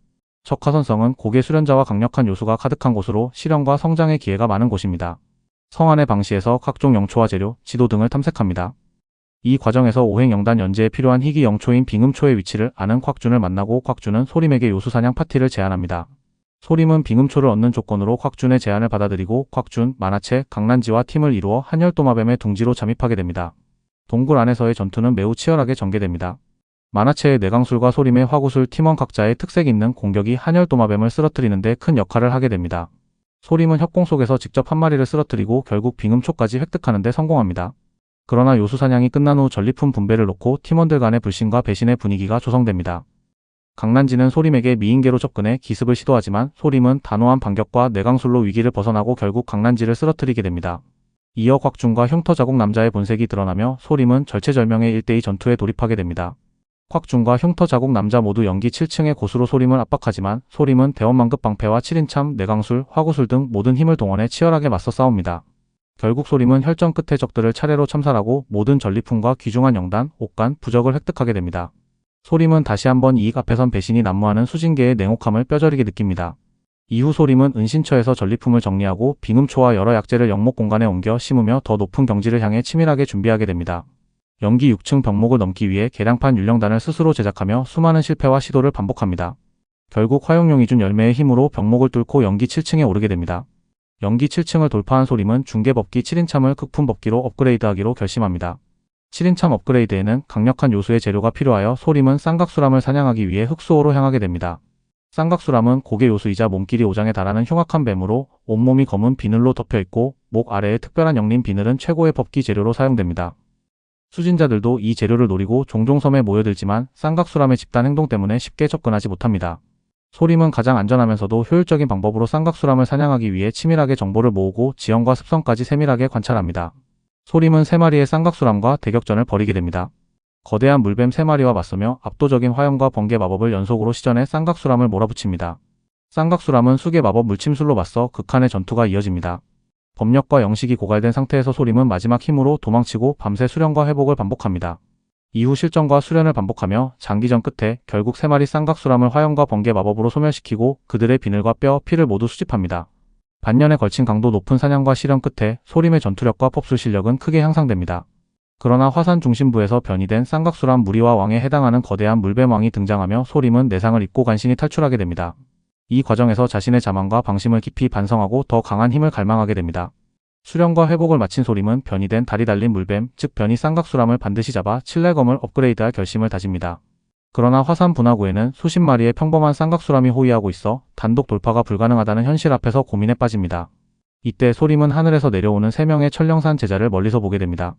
적화선성은 고개 수련자와 강력한 요수가 가득한 곳으로 실현과 성장의 기회가 많은 곳입니다. 성 안의 방시에서 각종 영초와 재료, 지도 등을 탐색합니다. 이 과정에서 오행영단 연재에 필요한 희귀 영초인 빙음초의 위치를 아는 곽준을 만나고 곽준은 소림에게 요수사냥 파티를 제안합니다. 소림은 빙음초를 얻는 조건으로 곽준의 제안을 받아들이고 곽준, 만화채, 강난지와 팀을 이루어 한열도마뱀의 둥지로 잠입하게 됩니다. 동굴 안에서의 전투는 매우 치열하게 전개됩니다. 만화채의 뇌강술과 소림의 화구술 팀원 각자의 특색 있는 공격이 한열도마뱀을 쓰러뜨리는 데 큰 역할을 하게 됩니다. 소림은 협공 속에서 직접 한 마리를 쓰러뜨리고 결국 빙음초까지 획득하는 데 성공합니다. 그러나 요수사냥이 끝난 후 전리품 분배를 놓고 팀원들 간의 불신과 배신의 분위기가 조성됩니다. 강난지는 소림에게 미인계로 접근해 기습을 시도하지만 소림은 단호한 반격과 뇌강술로 위기를 벗어나고 결국 강난지를 쓰러뜨리게 됩니다. 이어 곽준과 흉터자국 남자의 본색이 드러나며 소림은 절체절명의 1대2 전투에 돌입하게 됩니다. 곽준과 흉터자국 남자 모두 연기 7층의 고수로 소림을 압박하지만 소림은 대원망급 방패와 7인참, 내강술, 화구술 등 모든 힘을 동원해 치열하게 맞서 싸웁니다. 결국 소림은 혈전 끝에 적들을 차례로 참살하고 모든 전리품과 귀중한 영단, 옥간, 부적을 획득하게 됩니다. 소림은 다시 한번 이익 앞에선 배신이 난무하는 수진계의 냉혹함을 뼈저리게 느낍니다. 이후 소림은 은신처에서 전리품을 정리하고 빙음초와 여러 약재를 영목 공간에 옮겨 심으며 더 높은 경지를 향해 치밀하게 준비하게 됩니다. 연기 6층 벽목을 넘기 위해 계량판 율령단을 스스로 제작하며 수많은 실패와 시도를 반복합니다. 결국 화용용이 준 열매의 힘으로 벽목을 뚫고 연기 7층에 오르게 됩니다. 연기 7층을 돌파한 소림은 중계법기 7인참을 극품법기로 업그레이드하기로 결심합니다. 7인참 업그레이드에는 강력한 요수의 재료가 필요하여 소림은 쌍각수람을 사냥하기 위해 흑수호로 향하게 됩니다. 쌍각수람은 고개 요수이자 몸길이 5장에 달하는 흉악한 뱀으로 온몸이 검은 비늘로 덮여있고 목 아래에 특별한 영린 비늘은 최고의 법기 재료로 사용됩니다. 수진자들도 이 재료를 노리고 종종 섬에 모여들지만 쌍각수람의 집단 행동 때문에 쉽게 접근하지 못합니다. 소림은 가장 안전하면서도 효율적인 방법으로 쌍각수람을 사냥하기 위해 치밀하게 정보를 모으고 지형과 습성까지 세밀하게 관찰합니다. 소림은 3마리의 쌍각수람과 대격전을 벌이게 됩니다. 거대한 물뱀 3마리와 맞서며 압도적인 화염과 번개 마법을 연속으로 시전해 쌍각수람을 몰아붙입니다. 쌍각수람은 수계 마법 물침술로 맞서 극한의 전투가 이어집니다. 법력과 영식이 고갈된 상태에서 소림은 마지막 힘으로 도망치고 밤새 수련과 회복을 반복합니다. 이후 실전과 수련을 반복하며 장기전 끝에 결국 3마리 쌍각수람을 화염과 번개 마법으로 소멸시키고 그들의 비늘과 뼈, 피를 모두 수집합니다. 반년에 걸친 강도 높은 사냥과 실현 끝에 소림의 전투력과 법술 실력은 크게 향상됩니다. 그러나 화산 중심부에서 변이된 쌍각수람 무리와 왕에 해당하는 거대한 물뱀왕이 등장하며 소림은 내상을 입고 간신히 탈출하게 됩니다. 이 과정에서 자신의 자만과 방심을 깊이 반성하고 더 강한 힘을 갈망하게 됩니다. 수련과 회복을 마친 소림은 변이된 다리 달린 물뱀, 즉 변이 쌍각수람을 반드시 잡아 칠레검을 업그레이드할 결심을 다집니다. 그러나 화산 분화구에는 수십 마리의 평범한 쌍각수람이 호위하고 있어 단독 돌파가 불가능하다는 현실 앞에서 고민에 빠집니다. 이때 소림은 하늘에서 내려오는 3명의 천령산 제자를 멀리서 보게 됩니다.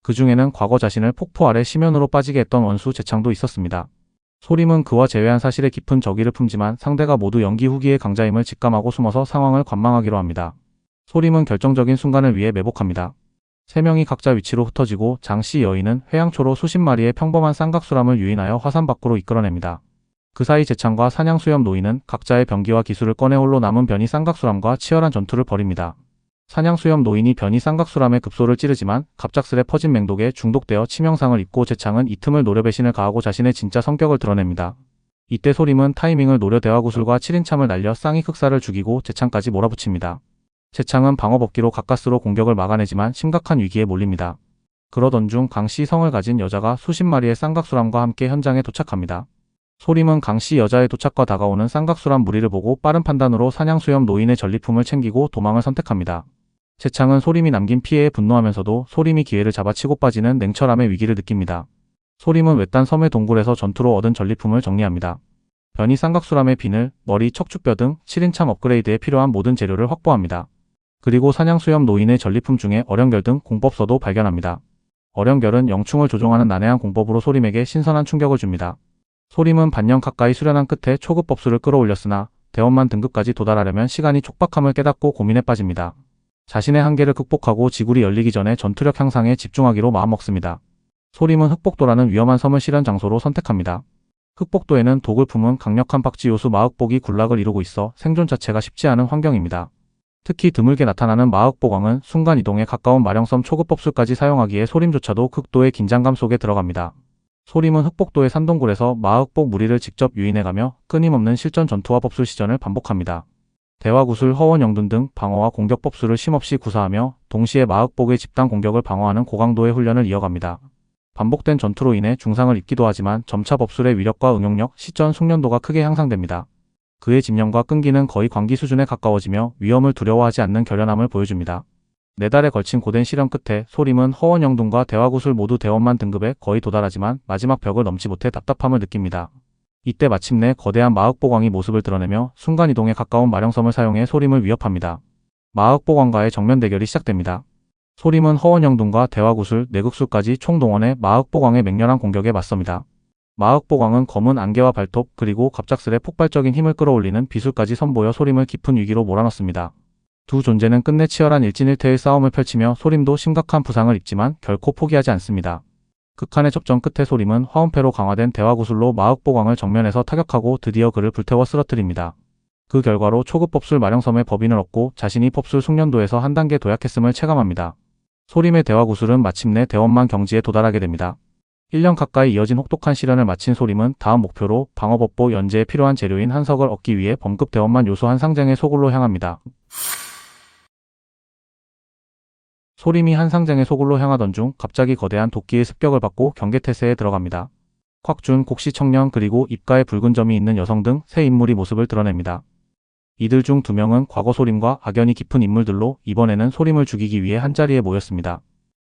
그 중에는 과거 자신을 폭포 아래 심연으로 빠지게 했던 원수 제창도 있었습니다. 소림은 그와 제외한 사실에 깊은 적의를 품지만 상대가 모두 연기 후기의 강자임을 직감하고 숨어서 상황을 관망하기로 합니다. 소림은 결정적인 순간을 위해 매복합니다. 3명이 각자 위치로 흩어지고 장씨 여인은 회양초로 수십 마리의 평범한 쌍각수람을 유인하여 화산 밖으로 이끌어냅니다. 그 사이 제창과 사냥수염 노인은 각자의 병기와 기술을 꺼내 홀로 남은 변이 쌍각수람과 치열한 전투를 벌입니다. 사냥수염 노인이 변이 쌍각수람의 급소를 찌르지만 갑작스레 퍼진 맹독에 중독되어 치명상을 입고 제창은 이 틈을 노려 배신을 가하고 자신의 진짜 성격을 드러냅니다. 이때 소림은 타이밍을 노려 대화구슬과 7인참을 날려 쌍이 흑사를 죽이고 제창까지 몰아붙입니다. 제창은 방어법기로 가까스로 공격을 막아내지만 심각한 위기에 몰립니다. 그러던 중 강씨 성을 가진 여자가 수십 마리의 쌍각수람과 함께 현장에 도착합니다. 소림은 강씨 여자의 도착과 다가오는 쌍각수람 무리를 보고 빠른 판단으로 사냥수염 노인의 전리품을 챙기고 도망을 선택합니다. 제창은 소림이 남긴 피해에 분노하면서도 소림이 기회를 잡아 치고 빠지는 냉철함의 위기를 느낍니다. 소림은 외딴 섬의 동굴에서 전투로 얻은 전리품을 정리합니다. 변이 쌍각수람의 비늘, 머리, 척추뼈 등 7인참 업그레이드에 필요한 모든 재료를 확보합니다. 그리고 사냥수염 노인의 전리품 중에 어령결 등 공법서도 발견합니다. 어령결은 영충을 조종하는 난해한 공법으로 소림에게 신선한 충격을 줍니다. 소림은 반년 가까이 수련한 끝에 초급 법술을 끌어올렸으나 대원만 등급까지 도달하려면 시간이 촉박함을 깨닫고 고민에 빠집니다. 자신의 한계를 극복하고 지굴이 열리기 전에 전투력 향상에 집중하기로 마음먹습니다. 소림은 흑복도라는 위험한 섬을 실현 장소로 선택합니다. 흑복도에는 독을 품은 강력한 박쥐 요수 마흑복이 군락을 이루고 있어 생존 자체가 쉽지 않은 환경입니다. 특히 드물게 나타나는 마흑복왕은 순간이동에 가까운 마령섬 초급 법술까지 사용하기에 소림조차도 극도의 긴장감 속에 들어갑니다. 소림은 흑복도의 산동굴에서 마흑복 무리를 직접 유인해가며 끊임없는 실전 전투와 법술 시전을 반복합니다. 대화구슬, 허원영둔 등 방어와 공격 법술을 쉼없이 구사하며 동시에 마흑복의 집단 공격을 방어하는 고강도의 훈련을 이어갑니다. 반복된 전투로 인해 중상을 입기도 하지만 점차 법술의 위력과 응용력, 시전, 숙련도가 크게 향상됩니다. 그의 집념과 끈기는 거의 광기 수준에 가까워지며 위험을 두려워하지 않는 결연함을 보여줍니다. 4달에 걸친 고된 실현 끝에 소림은 허원영둔과 대화구슬 모두 대원만 등급에 거의 도달하지만 마지막 벽을 넘지 못해 답답함을 느낍니다. 이때 마침내 거대한 마흑복왕이 모습을 드러내며 순간이동에 가까운 마령섬을 사용해 소림을 위협합니다. 마흑복왕과의 정면 대결이 시작됩니다. 소림은 허원영둔과 대화구슬, 내극술까지 총동원해 마흑복왕의 맹렬한 공격에 맞섭니다. 마흑복왕은 검은 안개와 발톱 그리고 갑작스레 폭발적인 힘을 끌어올리는 비술까지 선보여 소림을 깊은 위기로 몰아넣습니다. 두 존재는 끝내 치열한 일진일퇴의 싸움을 펼치며 소림도 심각한 부상을 입지만 결코 포기하지 않습니다. 극한의 접전 끝에 소림은 화음패로 강화된 대화구슬로 마흑복왕을 정면에서 타격하고 드디어 그를 불태워 쓰러뜨립니다. 그 결과로 초급 법술 마령섬의 법인을 얻고 자신이 법술 숙련도에서 한 단계 도약했음을 체감합니다. 소림의 대화구슬은 마침내 대원만 경지에 도달하게 됩니다. 1년 가까이 이어진 혹독한 시련을 마친 소림은 다음 목표로 방어법보 연재에 필요한 재료인 한석을 얻기 위해 범급 대원만 요수 한상쟁의 소굴로 향합니다. 소림이 한상쟁의 소굴로 향하던 중 갑자기 거대한 도끼의 습격을 받고 경계태세에 들어갑니다. 곽준, 곡시 청년 그리고 입가에 붉은 점이 있는 여성 등 세 인물이 모습을 드러냅니다. 이들 중 2명은 과거 소림과 악연이 깊은 인물들로 이번에는 소림을 죽이기 위해 한자리에 모였습니다.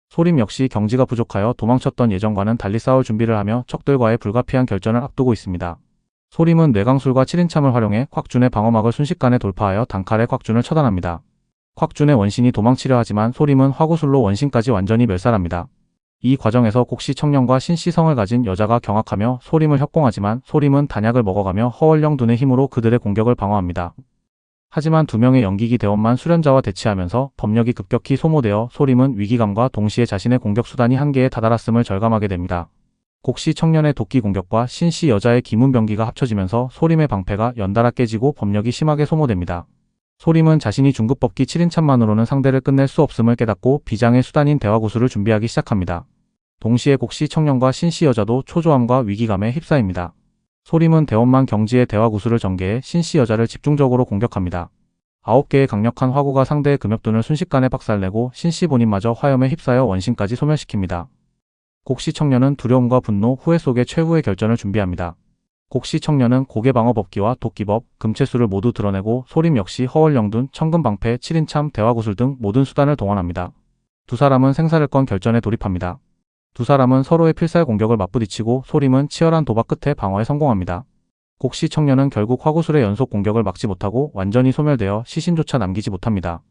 소림 역시 경지가 부족하여 도망쳤던 예정과는 달리 싸울 준비를 하며 적들과의 불가피한 결전을 앞두고 있습니다. 소림은 뇌강술과 7인참을 활용해 곽준의 방어막을 순식간에 돌파하여 단칼에 곽준을 처단합니다. 곽준의 원신이 도망치려 하지만 소림은 화구술로 원신까지 완전히 멸살합니다. 이 과정에서 곡시 청년과 신씨성을 가진 여자가 경악하며 소림을 협공하지만 소림은 단약을 먹어가며 허월영둔의 힘으로 그들의 공격을 방어합니다. 하지만 2명의 연기기 대원만 수련자와 대치하면서 법력이 급격히 소모되어 소림은 위기감과 동시에 자신의 공격 수단이 한계에 다다랐음을 절감하게 됩니다. 곡씨 청년의 도끼 공격과 신씨 여자의 기문병기가 합쳐지면서 소림의 방패가 연달아 깨지고 법력이 심하게 소모됩니다. 소림은 자신이 중급법기 7인참만으로는 상대를 끝낼 수 없음을 깨닫고 비장의 수단인 대화구슬을 준비하기 시작합니다. 동시에 곡씨 청년과 신씨 여자도 초조함과 위기감에 휩싸입니다. 소림은 대원만 경지의 대화구슬을 전개해 신씨 여자를 집중적으로 공격합니다. 9개의 강력한 화구가 상대의 금엽둔을 순식간에 박살내고 신씨 본인마저 화염에 휩싸여 원신까지 소멸시킵니다. 곡씨 청년은 두려움과 분노, 후회 속에 최후의 결전을 준비합니다. 곡씨 청년은 고개방어법기와 도끼법, 금채수를 모두 드러내고 소림 역시 허월영둔, 천금방패, 7인참, 대화구슬 등 모든 수단을 동원합니다. 두 사람은 생사를 건 결전에 돌입합니다. 두 사람은 서로의 필살 공격을 맞부딪히고 소림은 치열한 도박 끝에 방어에 성공합니다. 곡씨 청년은 결국 화구술의 연속 공격을 막지 못하고 완전히 소멸되어 시신조차 남기지 못합니다.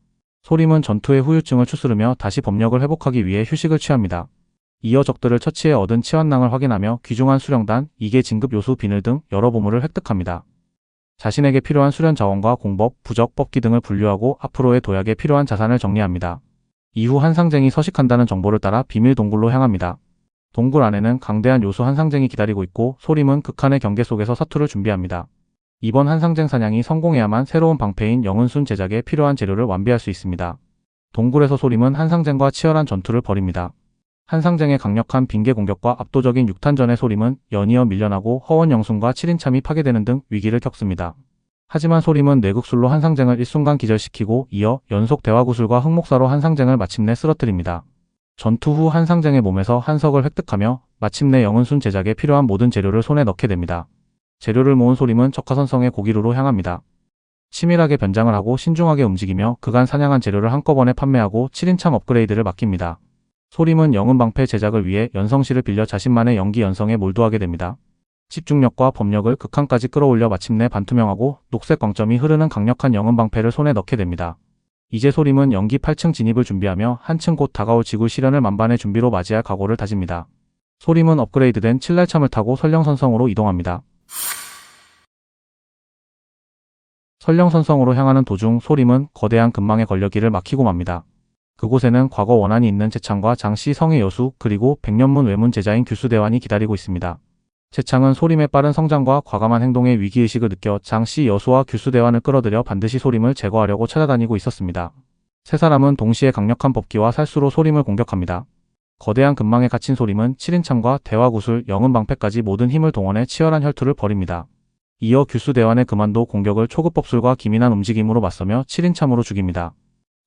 소림은 전투의 후유증을 추스르며 다시 법력을 회복하기 위해 휴식을 취합니다. 이어 적들을 처치해 얻은 치환낭을 확인하며 귀중한 수령단, 이계 진급 요수 비늘 등 여러 보물을 획득합니다. 자신에게 필요한 수련 자원과 공법, 부적, 법기 등을 분류하고 앞으로의 도약에 필요한 자산을 정리합니다. 이후 한상쟁이 서식한다는 정보를 따라 비밀 동굴로 향합니다. 동굴 안에는 강대한 요수 한상쟁이 기다리고 있고 소림은 극한의 경계 속에서 사투를 준비합니다. 이번 한상쟁 사냥이 성공해야만 새로운 방패인 영은순 제작에 필요한 재료를 완비할 수 있습니다. 동굴에서 소림은 한상쟁과 치열한 전투를 벌입니다. 한상쟁의 강력한 빙계 공격과 압도적인 육탄전의 소림은 연이어 밀려나고 허원영순과 7인참이 파괴되는 등 위기를 겪습니다. 하지만 소림은 뇌극술로 한상쟁을 일순간 기절시키고 이어 연속 대화구슬과 흑목사로 한상쟁을 마침내 쓰러뜨립니다. 전투 후 한상쟁의 몸에서 한석을 획득하며 마침내 영은순 제작에 필요한 모든 재료를 손에 넣게 됩니다. 재료를 모은 소림은 적화선성의 고기루로 향합니다. 치밀하게 변장을 하고 신중하게 움직이며 그간 사냥한 재료를 한꺼번에 판매하고 7인참 업그레이드를 맡깁니다. 소림은 영은방패 제작을 위해 연성실을 빌려 자신만의 연기 연성에 몰두하게 됩니다. 집중력과 법력을 극한까지 끌어올려 마침내 반투명하고 녹색 광점이 흐르는 강력한 영은방패를 손에 넣게 됩니다. 이제 소림은 연기 8층 진입을 준비하며 한층 곧 다가올 지구 시련을 만반의 준비로 맞이할 각오를 다집니다. 소림은 업그레이드된 칠날참을 타고 설령선성으로 이동합니다. 설령선성으로 향하는 도중 소림은 거대한 금망에 걸려 길을 막히고 맙니다. 그곳에는 과거 원한이 있는 채창과 장씨 성의 여수 그리고 백년문 외문 제자인 규수대환이 기다리고 있습니다. 채창은 소림의 빠른 성장과 과감한 행동에 위기의식을 느껴 장씨 여수와 규수대환을 끌어들여 반드시 소림을 제거하려고 찾아다니고 있었습니다. 세 사람은 동시에 강력한 법기와 살수로 소림을 공격합니다. 거대한 금망에 갇힌 소림은 7인참과 대화구슬, 영은방패까지 모든 힘을 동원해 치열한 혈투를 벌입니다. 이어 규수대환의 그만도 공격을 초급법술과 기민한 움직임으로 맞서며 7인참으로 죽입니다.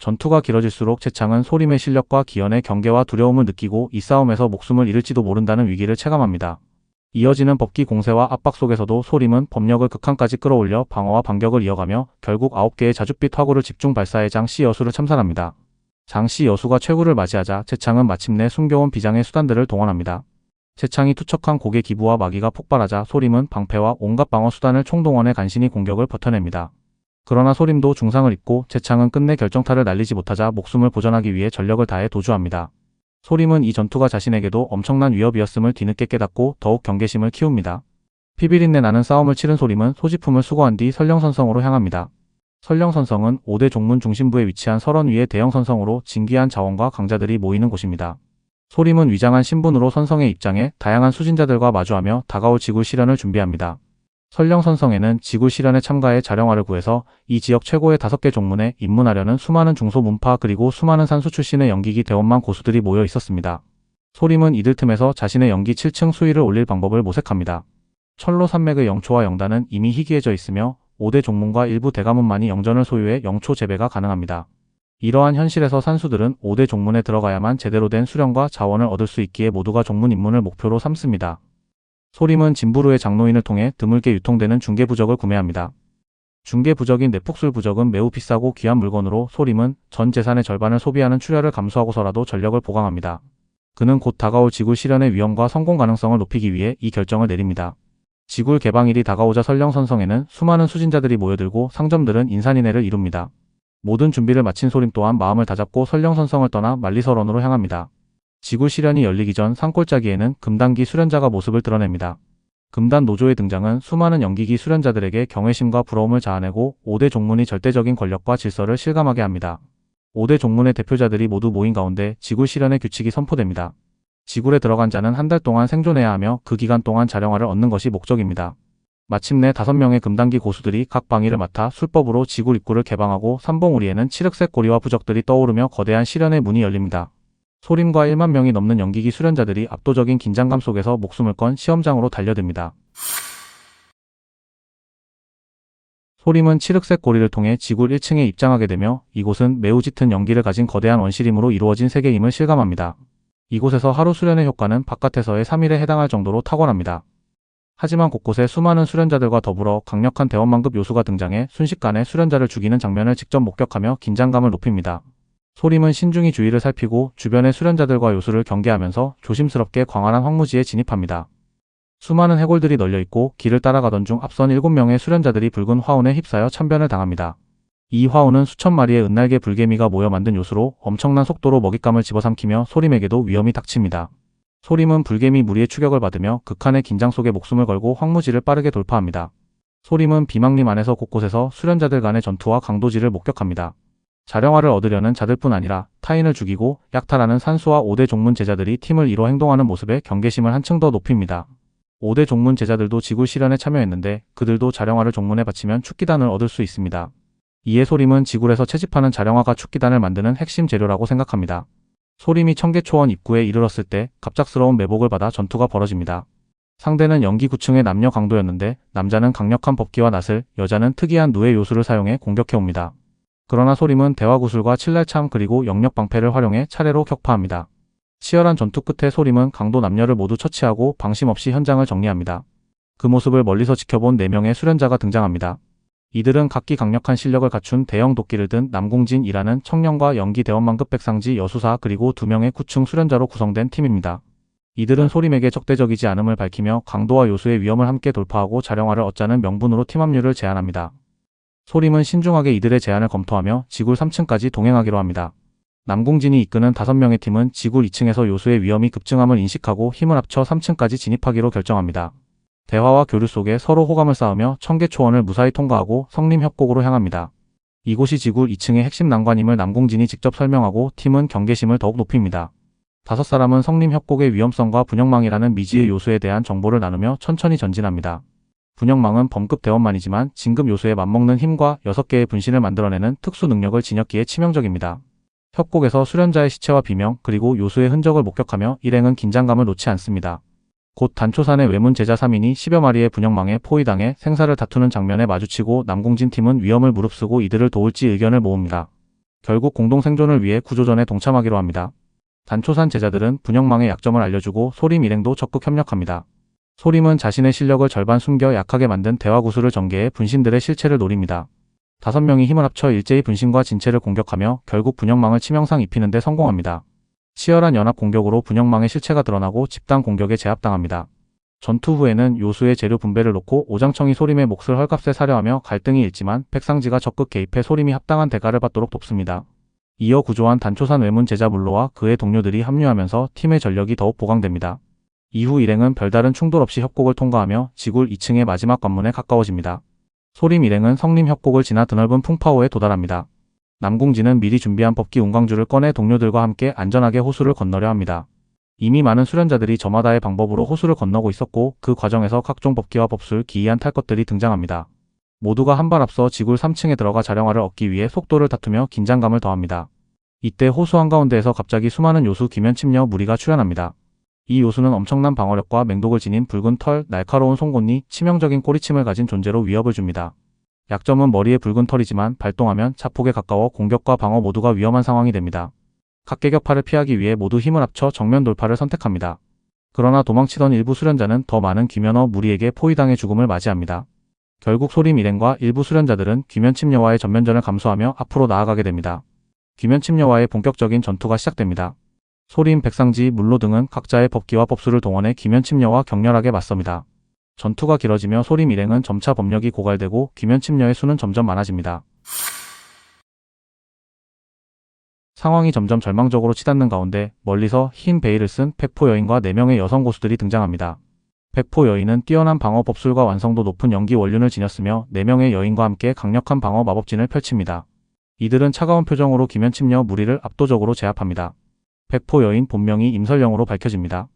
전투가 길어질수록 채창은 소림의 실력과 기연의 경계와 두려움을 느끼고 이 싸움에서 목숨을 잃을지도 모른다는 위기를 체감합니다. 이어지는 법기 공세와 압박 속에서도 소림은 법력을 극한까지 끌어올려 방어와 반격을 이어가며 결국 9개의 자줏빛 화구를 집중 발사해 장씨 여수를 참살합니다. 장씨 여수가 최후를 맞이하자 채창은 마침내 숨겨온 비장의 수단들을 동원합니다. 채창이 투척한 고개 기부와 마기가 폭발하자 소림은 방패와 온갖 방어 수단을 총동원해 간신히 공격을 버텨냅니다. 그러나 소림도 중상을 입고 채창은 끝내 결정타를 날리지 못하자 목숨을 보전하기 위해 전력을 다해 도주합니다. 소림은 이 전투가 자신에게도 엄청난 위협이었음을 뒤늦게 깨닫고 더욱 경계심을 키웁니다. 피비린내 나는 싸움을 치른 소림은 소지품을 수거한 뒤 설령선성으로 향합니다. 설령선성은 5대 종문 중심부에 위치한 설원 위의 대형선성으로 진귀한 자원과 강자들이 모이는 곳입니다. 소림은 위장한 신분으로 선성에 입장해 다양한 수진자들과 마주하며 다가올 지구 실현을 준비합니다. 설령선성에는 지구 실현에 참가해 자령화를 구해서 이 지역 최고의 5개 종문에 입문하려는 수많은 중소문파 그리고 수많은 산수 출신의 연기기 대원만 고수들이 모여 있었습니다. 소림은 이들 틈에서 자신의 연기 7층 수위를 올릴 방법을 모색합니다. 철로 산맥의 영초와 영단은 이미 희귀해져 있으며 5대 종문과 일부 대가문만이 영전을 소유해 영초 재배가 가능합니다. 이러한 현실에서 산수들은 5대 종문에 들어가야만 제대로 된 수령과 자원을 얻을 수 있기에 모두가 종문 입문을 목표로 삼습니다. 소림은 진부루의 장로인을 통해 드물게 유통되는 중개부적을 구매합니다. 중개부적인 내폭술 부적은 매우 비싸고 귀한 물건으로 소림은 전 재산의 절반을 소비하는 출혈을 감수하고서라도 전력을 보강합니다. 그는 곧 다가올 지구 실현의 위험과 성공 가능성을 높이기 위해 이 결정을 내립니다. 지굴 개방일이 다가오자 설령선성에는 수많은 수진자들이 모여들고 상점들은 인산인해를 이룹니다. 모든 준비를 마친 소림 또한 마음을 다잡고 설령선성을 떠나 만리설원으로 향합니다. 지구 실현이 열리기 전 산골짜기에는 금단기 수련자가 모습을 드러냅니다. 금단 노조의 등장은 수많은 연기기 수련자들에게 경외심과 부러움을 자아내고 5대 종문이 절대적인 권력과 질서를 실감하게 합니다. 5대 종문의 대표자들이 모두 모인 가운데 지구 실현의 규칙이 선포됩니다. 지굴에 들어간 자는 한 달 동안 생존해야 하며 그 기간 동안 자령화를 얻는 것이 목적입니다. 마침내 5명의 금단기 고수들이 각 방위를 맡아 술법으로 지굴 입구를 개방하고 삼봉우리에는 칠흑색 고리와 부적들이 떠오르며 거대한 시련의 문이 열립니다. 소림과 1만 명이 넘는 연기기 수련자들이 압도적인 긴장감 속에서 목숨을 건 시험장으로 달려듭니다. 소림은 칠흑색 고리를 통해 지굴 1층에 입장하게 되며 이곳은 매우 짙은 연기를 가진 거대한 원시림으로 이루어진 세계임을 실감합니다. 이곳에서 하루 수련의 효과는 바깥에서의 3일에 해당할 정도로 탁월합니다. 하지만 곳곳에 수많은 수련자들과 더불어 강력한 대원만급 요수가 등장해 순식간에 수련자를 죽이는 장면을 직접 목격하며 긴장감을 높입니다. 소림은 신중히 주위를 살피고 주변의 수련자들과 요수를 경계하면서 조심스럽게 광활한 황무지에 진입합니다. 수많은 해골들이 널려있고 길을 따라가던 중 앞선 7명의 수련자들이 붉은 화운에 휩싸여 참변을 당합니다. 이 화운은 수천 마리의 은날개 불개미가 모여 만든 요수로 엄청난 속도로 먹잇감을 집어삼키며 소림에게도 위험이 닥칩니다. 소림은 불개미 무리의 추격을 받으며 극한의 긴장 속에 목숨을 걸고 황무지를 빠르게 돌파합니다. 소림은 비망림 안에서 곳곳에서 수련자들 간의 전투와 강도질을 목격합니다. 자령화를 얻으려는 자들뿐 아니라 타인을 죽이고 약탈하는 산수와 5대 종문 제자들이 팀을 이뤄 행동하는 모습에 경계심을 한층 더 높입니다. 5대 종문 제자들도 지굴 실현에 참여했는데 그들도 자령화를 종문에 바치면 축기단을 얻을 수 있습니다. 이에 소림은 지굴에서 채집하는 자령화가 축기단을 만드는 핵심 재료라고 생각합니다. 소림이 청계초원 입구에 이르렀을 때 갑작스러운 매복을 받아 전투가 벌어집니다. 상대는 연기 9층의 남녀 강도였는데 남자는 강력한 법기와 낫을, 여자는 특이한 누의 요술을 사용해 공격해옵니다. 그러나 소림은 대화구슬과 칠날참 그리고 영역방패를 활용해 차례로 격파합니다. 치열한 전투 끝에 소림은 강도 남녀를 모두 처치하고 방심 없이 현장을 정리합니다. 그 모습을 멀리서 지켜본 4명의 수련자가 등장합니다. 이들은 각기 강력한 실력을 갖춘 대형 도끼를 든 남궁진이라는 청년과 연기 대원만급 백상지 여수사 그리고 2명의 9층 수련자로 구성된 팀입니다. 이들은 소림에게 적대적이지 않음을 밝히며 강도와 요수의 위험을 함께 돌파하고 자령화를 얻자는 명분으로 팀 합류를 제안합니다. 소림은 신중하게 이들의 제안을 검토하며 지굴 3층까지 동행하기로 합니다. 남궁진이 이끄는 5명의 팀은 지굴 2층에서 요수의 위험이 급증함을 인식하고 힘을 합쳐 3층까지 진입하기로 결정합니다. 대화와 교류 속에 서로 호감을 쌓으며 청계초원을 무사히 통과하고 성림협곡으로 향합니다. 이곳이 지굴 2층의 핵심 난관임을 남궁진이 직접 설명하고 팀은 경계심을 더욱 높입니다. 5사람은 성림협곡의 위험성과 분영망이라는 미지의 요수에 대한 정보를 나누며 천천히 전진합니다. 분영망은 범급 대원만이지만 진급 요수에 맞먹는 힘과 6개의 분신을 만들어내는 특수 능력을 지녔기에 치명적입니다. 협곡에서 수련자의 시체와 비명 그리고 요수의 흔적을 목격하며 일행은 긴장감을 놓지 않습니다. 곧 단초산의 외문 제자 3인이 10여 마리의 분영망에 포위당해 생사를 다투는 장면에 마주치고 남궁진 팀은 위험을 무릅쓰고 이들을 도울지 의견을 모읍니다. 결국 공동 생존을 위해 구조전에 동참하기로 합니다. 단초산 제자들은 분영망의 약점을 알려주고 소림 일행도 적극 협력합니다. 소림은 자신의 실력을 절반 숨겨 약하게 만든 대화구슬을 전개해 분신들의 실체를 노립니다. 5명이 힘을 합쳐 일제히 분신과 진체를 공격하며 결국 분영망을 치명상 입히는 데 성공합니다. 치열한 연합 공격으로 분영망의 실체가 드러나고 집단 공격에 제압당합니다. 전투 후에는 요수의 재료 분배를 놓고 오장청이 소림의 몫을 헐값에 사려하며 갈등이 일지만 백상지가 적극 개입해 소림이 합당한 대가를 받도록 돕습니다. 이어 구조한 단초산 외문 제자 물로와 그의 동료들이 합류하면서 팀의 전력이 더욱 보강됩니다. 이후 일행은 별다른 충돌 없이 협곡을 통과하며 지굴 2층의 마지막 관문에 가까워집니다. 소림 일행은 성림 협곡을 지나 드넓은 풍파호에 도달합니다. 남궁진은 미리 준비한 법기 운광주를 꺼내 동료들과 함께 안전하게 호수를 건너려 합니다. 이미 많은 수련자들이 저마다의 방법으로 호수를 건너고 있었고 그 과정에서 각종 법기와 법술, 기이한 탈 것들이 등장합니다. 모두가 한 발 앞서 지굴 3층에 들어가 자령화를 얻기 위해 속도를 다투며 긴장감을 더합니다. 이때 호수 한가운데에서 갑자기 수많은 요수 귀면침녀 무리가 출현합니다. 이 요수는 엄청난 방어력과 맹독을 지닌 붉은 털, 날카로운 송곳니, 치명적인 꼬리침을 가진 존재로 위협을 줍니다. 약점은 머리에 붉은 털이지만 발동하면 자폭에 가까워 공격과 방어 모두가 위험한 상황이 됩니다. 각계격파를 피하기 위해 모두 힘을 합쳐 정면 돌파를 선택합니다. 그러나 도망치던 일부 수련자는 더 많은 귀면어 무리에게 포위당해 죽음을 맞이합니다. 결국 소림 일행과 일부 수련자들은 귀면침녀와의 전면전을 감수하며 앞으로 나아가게 됩니다. 귀면침녀와의 본격적인 전투가 시작됩니다. 소림, 백상지, 물로 등은 각자의 법기와 법술을 동원해 귀면침녀와 격렬하게 맞섭니다. 전투가 길어지며 소림 일행은 점차 법력이 고갈되고 귀면침녀의 수는 점점 많아집니다. 상황이 점점 절망적으로 치닫는 가운데 멀리서 흰 베일을 쓴 백포 여인과 4명의 여성 고수들이 등장합니다. 백포 여인은 뛰어난 방어 법술과 완성도 높은 연기 원륜을 지녔으며 4명의 여인과 함께 강력한 방어 마법진을 펼칩니다. 이들은 차가운 표정으로 귀면침녀 무리를 압도적으로 제압합니다. 백포 여인 본명이 임설령으로 밝혀집니다.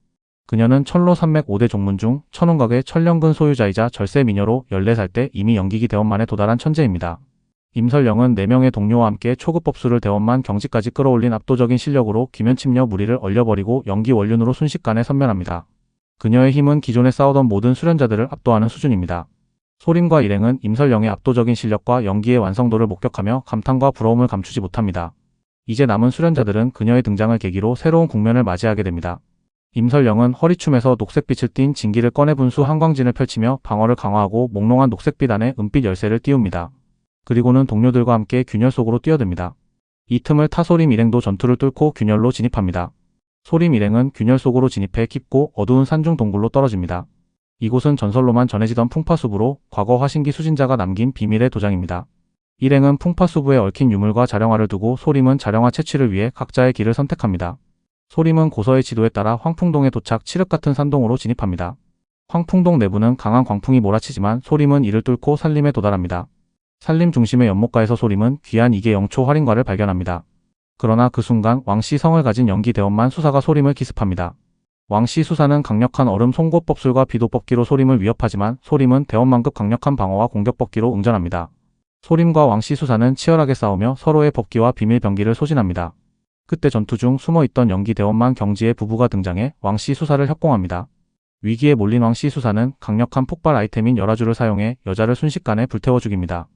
그녀는 천로 산맥 5대 종문 중 천운각의 천령근 소유자이자 절세 미녀로 14살 때 이미 연기기 대원만에 도달한 천재입니다. 임설령은 4명의 동료와 함께 초급 법수를 대원만 경지까지 끌어올린 압도적인 실력으로 귀면침녀 무리를 얼려버리고 연기 원륜으로 순식간에 선멸합니다. 그녀의 힘은 기존에 싸우던 모든 수련자들을 압도하는 수준입니다. 소림과 일행은 임설령의 압도적인 실력과 연기의 완성도를 목격하며 감탄과 부러움을 감추지 못합니다. 이제 남은 수련자들은 그녀의 등장을 계기로 새로운 국면을 맞이하게 됩니다. 임설령은 허리춤에서 녹색빛을 띤 진기를 꺼내 분수 한광진을 펼치며 방어를 강화하고 몽롱한 녹색빛 안에 은빛 열쇠를 띄웁니다. 그리고는 동료들과 함께 균열 속으로 뛰어듭니다. 이 틈을 타 소림 일행도 전투를 뚫고 균열로 진입합니다. 소림 일행은 균열 속으로 진입해 깊고 어두운 산중 동굴로 떨어집니다. 이곳은 전설로만 전해지던 풍파수부로 과거 화신기 수진자가 남긴 비밀의 도장입니다. 일행은 풍파수부에 얽힌 유물과 자령화를 두고 소림은 자령화 채취를 위해 각자의 길을 선택합니다. 소림은 고서의 지도에 따라 황풍동에 도착 칠흑 같은 산동으로 진입합니다. 황풍동 내부는 강한 광풍이 몰아치지만 소림은 이를 뚫고 산림에 도달합니다. 산림 중심의 연못가에서 소림은 귀한 이계 영초 활인과를 발견합니다. 그러나 그 순간 왕씨 성을 가진 연기 대원만 수사가 소림을 기습합니다. 왕씨 수사는 강력한 얼음 송곳법술과 비도법기로 소림을 위협하지만 소림은 대원만급 강력한 방어와 공격법기로 응전합니다. 소림과 왕씨 수사는 치열하게 싸우며 서로의 법기와 비밀 병기를 소진합니다. 그때 전투 중 숨어있던 연기 대원만 경지의 부부가 등장해 왕씨 수사를 협공합니다. 위기에 몰린 왕씨 수사는 강력한 폭발 아이템인 열화주를 사용해 여자를 순식간에 불태워 죽입니다.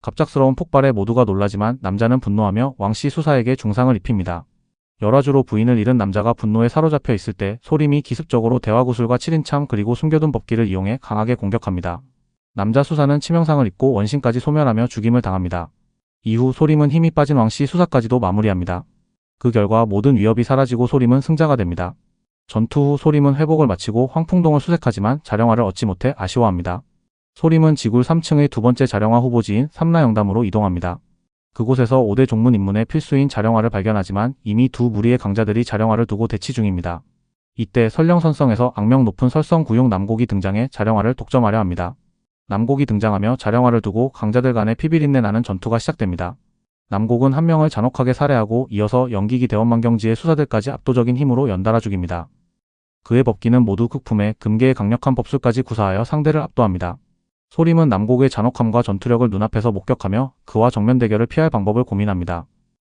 갑작스러운 폭발에 모두가 놀라지만 남자는 분노하며 왕씨 수사에게 중상을 입힙니다. 열화주로 부인을 잃은 남자가 분노에 사로잡혀 있을 때 소림이 기습적으로 대화구슬과 7인참 그리고 숨겨둔 법기를 이용해 강하게 공격합니다. 남자 수사는 치명상을 입고 원신까지 소멸하며 죽임을 당합니다. 이후 소림은 힘이 빠진 왕씨 수사까지도 마무리합니다. 그 결과 모든 위협이 사라지고 소림은 승자가 됩니다. 전투 후 소림은 회복을 마치고 황풍동을 수색하지만 자령화를 얻지 못해 아쉬워합니다. 소림은 지굴 3층의 두 번째 자령화 후보지인 삼라영담으로 이동합니다. 그곳에서 5대 종문 입문의 필수인 자령화를 발견하지만 이미 두 무리의 강자들이 자령화를 두고 대치 중입니다. 이때 설령선성에서 악명 높은 설성구용 남곡이 등장해 자령화를 독점하려 합니다. 남곡이 등장하며 자령화를 두고 강자들 간의 피비린내 나는 전투가 시작됩니다. 남곡은 한 명을 잔혹하게 살해하고 이어서 연기기 대원만경지의 수사들까지 압도적인 힘으로 연달아 죽입니다. 그의 법기는 모두 극품에 금계의 강력한 법술까지 구사하여 상대를 압도합니다. 소림은 남곡의 잔혹함과 전투력을 눈앞에서 목격하며 그와 정면 대결을 피할 방법을 고민합니다.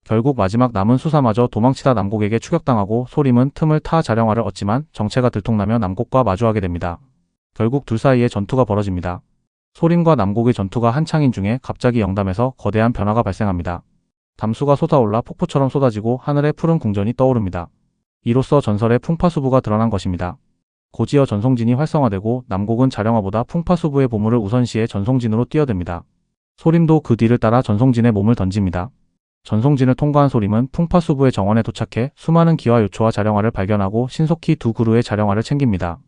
결국 마지막 남은 수사마저 도망치다 남곡에게 추격당하고 소림은 틈을 타 자령화를 얻지만 정체가 들통나며 남곡과 마주하게 됩니다. 결국 둘 사이에 전투가 벌어집니다. 소림과 남곡의 전투가 한창인 중에 갑자기 영담에서 거대한 변화가 발생합니다. 담수가 솟아올라 폭포처럼 쏟아지고 하늘에 푸른 궁전이 떠오릅니다. 이로써 전설의 풍파수부가 드러난 것입니다. 고지어 전송진이 활성화되고 남곡은 자령화보다 풍파수부의 보물을 우선시해 전송진으로 뛰어듭니다. 소림도 그 뒤를 따라 전송진에 몸을 던집니다. 전송진을 통과한 소림은 풍파수부의 정원에 도착해 수많은 기와 요초와 자령화를 발견하고 신속히 두 그루의 자령화를 챙깁니다.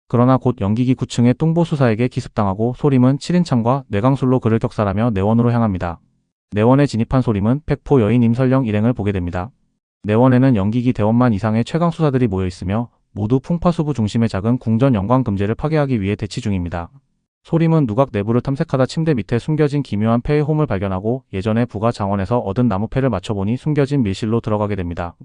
그러나 곧 연기기 9층의 뚱보수사에게 기습당하고 소림은 7인참과 뇌강술로 그를 격살하며 내원으로 향합니다. 내원에 진입한 소림은 백포 여인 임설령 일행을 보게 됩니다. 내원에는 연기기 대원만 이상의 최강 수사들이 모여 있으며 모두 풍파수부 중심의 작은 궁전 영광금제를 파괴하기 위해 대치 중입니다. 소림은 누각 내부를 탐색하다 침대 밑에 숨겨진 기묘한 폐의 홈을 발견하고 예전에 부가 장원에서 얻은 나무패를 맞춰보니 숨겨진 밀실로 들어가게 됩니다.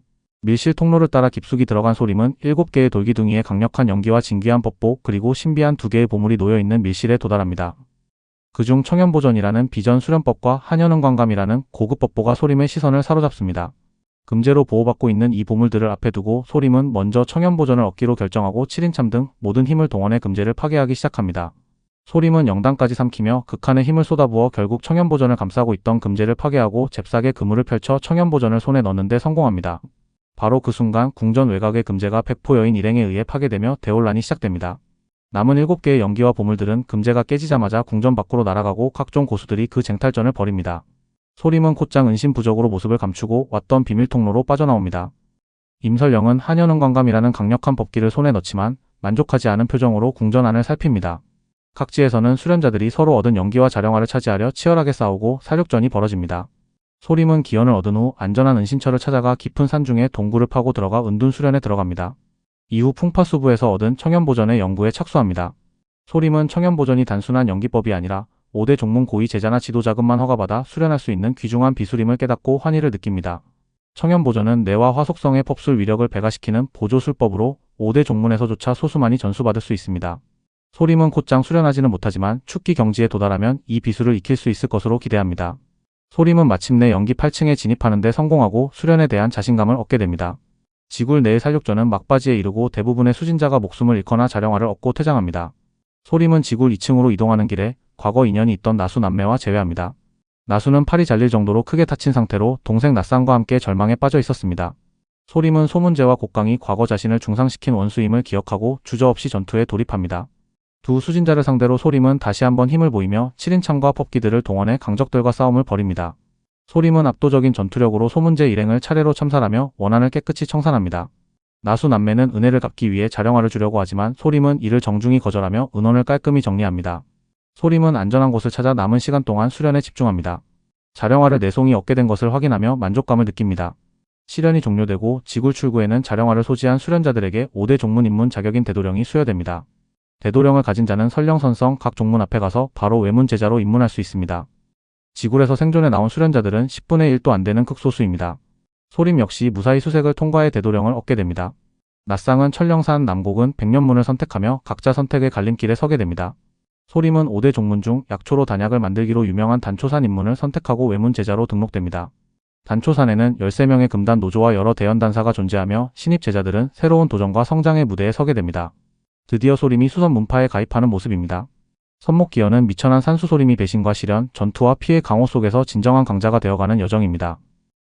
밀실 통로를 따라 깊숙이 들어간 소림은 7개의 돌기둥이에 강력한 연기와 진귀한 법복 그리고 신비한 2개의 보물이 놓여있는 밀실에 도달합니다. 그중 청연보전이라는 비전 수련법과 한연은광감이라는 고급 법보가 소림의 시선을 사로잡습니다. 금제로 보호받고 있는 이 보물들을 앞에 두고 소림은 먼저 청연보전을 얻기로 결정하고 7인참 등 모든 힘을 동원해 금제를 파괴하기 시작합니다. 소림은 영당까지 삼키며 극한의 힘을 쏟아부어 결국 청연보전을 감싸고 있던 금제를 파괴하고 잽싸게 그물을 펼쳐 청연보전을 손에 넣는데 성공합니다. 바로 그 순간 궁전 외곽의 금제가 백포 여인 일행에 의해 파괴되며 대혼란이 시작됩니다. 남은 7개의 연기와 보물들은 금제가 깨지자마자 궁전 밖으로 날아가고 각종 고수들이 그 쟁탈전을 벌입니다. 소림은 곧장 은신부적으로 모습을 감추고 왔던 비밀통로로 빠져나옵니다. 임설령은 한연은광감이라는 강력한 법기를 손에 넣지만 만족하지 않은 표정으로 궁전 안을 살핍니다. 각지에서는 수련자들이 서로 얻은 연기와 자령화를 차지하려 치열하게 싸우고 사륙전이 벌어집니다. 소림은 기원을 얻은 후 안전한 은신처를 찾아가 깊은 산중에 동굴을 파고 들어가 은둔 수련에 들어갑니다. 이후 풍파수부에서 얻은 청연보전의 연구에 착수합니다. 소림은 청연보전이 단순한 연기법이 아니라 5대 종문 고위 제자나 지도자금만 허가받아 수련할 수 있는 귀중한 비술임을 깨닫고 환희를 느낍니다. 청연보전은 뇌와 화속성의 법술 위력을 배가시키는 보조술법으로 5대 종문에서조차 소수만이 전수받을 수 있습니다. 소림은 곧장 수련하지는 못하지만 축기 경지에 도달하면 이 비술을 익힐 수 있을 것으로 기대합니다. 소림은 마침내 연기 8층에 진입하는 데 성공하고 수련에 대한 자신감을 얻게 됩니다. 지굴 내의 살육전은 막바지에 이르고 대부분의 수진자가 목숨을 잃거나 자령화를 얻고 퇴장합니다. 소림은 지굴 2층으로 이동하는 길에 과거 인연이 있던 나수 남매와 재회합니다. 나수는 팔이 잘릴 정도로 크게 다친 상태로 동생 낯상과 함께 절망에 빠져 있었습니다. 소림은 소문제와 곡강이 과거 자신을 중상시킨 원수임을 기억하고 주저없이 전투에 돌입합니다. 두 수진자를 상대로 소림은 다시 한번 힘을 보이며 7인창과 법기들을 동원해 강적들과 싸움을 벌입니다. 소림은 압도적인 전투력으로 소문제 일행을 차례로 참살하며 원한을 깨끗이 청산합니다. 나수 남매는 은혜를 갚기 위해 자령화를 주려고 하지만 소림은 이를 정중히 거절하며 은원을 깔끔히 정리합니다. 소림은 안전한 곳을 찾아 남은 시간 동안 수련에 집중합니다. 자령화를 내송이 얻게 된 것을 확인하며 만족감을 느낍니다. 시련이 종료되고 지굴 출구에는 자령화를 소지한 수련자들에게 5대 종문 입문 자격인 대도령이 수여됩니다. 대도령을 가진 자는 설령선성 각 종문 앞에 가서 바로 외문 제자로 입문할 수 있습니다. 지굴에서 생존해 나온 수련자들은 10분의 1도 안 되는 극소수입니다. 소림 역시 무사히 수색을 통과해 대도령을 얻게 됩니다. 낯상은 천령산, 남곡은 백년문을 선택하며 각자 선택의 갈림길에 서게 됩니다. 소림은 5대 종문 중 약초로 단약을 만들기로 유명한 단초산 입문을 선택하고 외문 제자로 등록됩니다. 단초산에는 13명의 금단 노조와 여러 대연단사가 존재하며 신입 제자들은 새로운 도전과 성장의 무대에 서게 됩니다. 드디어 소림이 수선 문파에 가입하는 모습입니다. 선목기현은 미천한 산수소림이 배신과 시련, 전투와 피해 강호 속에서 진정한 강자가 되어가는 여정입니다.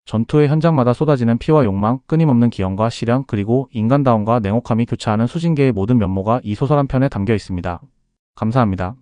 전투의 현장마다 쏟아지는 피와 욕망, 끊임없는 기현과 시련, 그리고 인간다움과 냉혹함이 교차하는 수진계의 모든 면모가 이 소설 한 편에 담겨 있습니다. 감사합니다.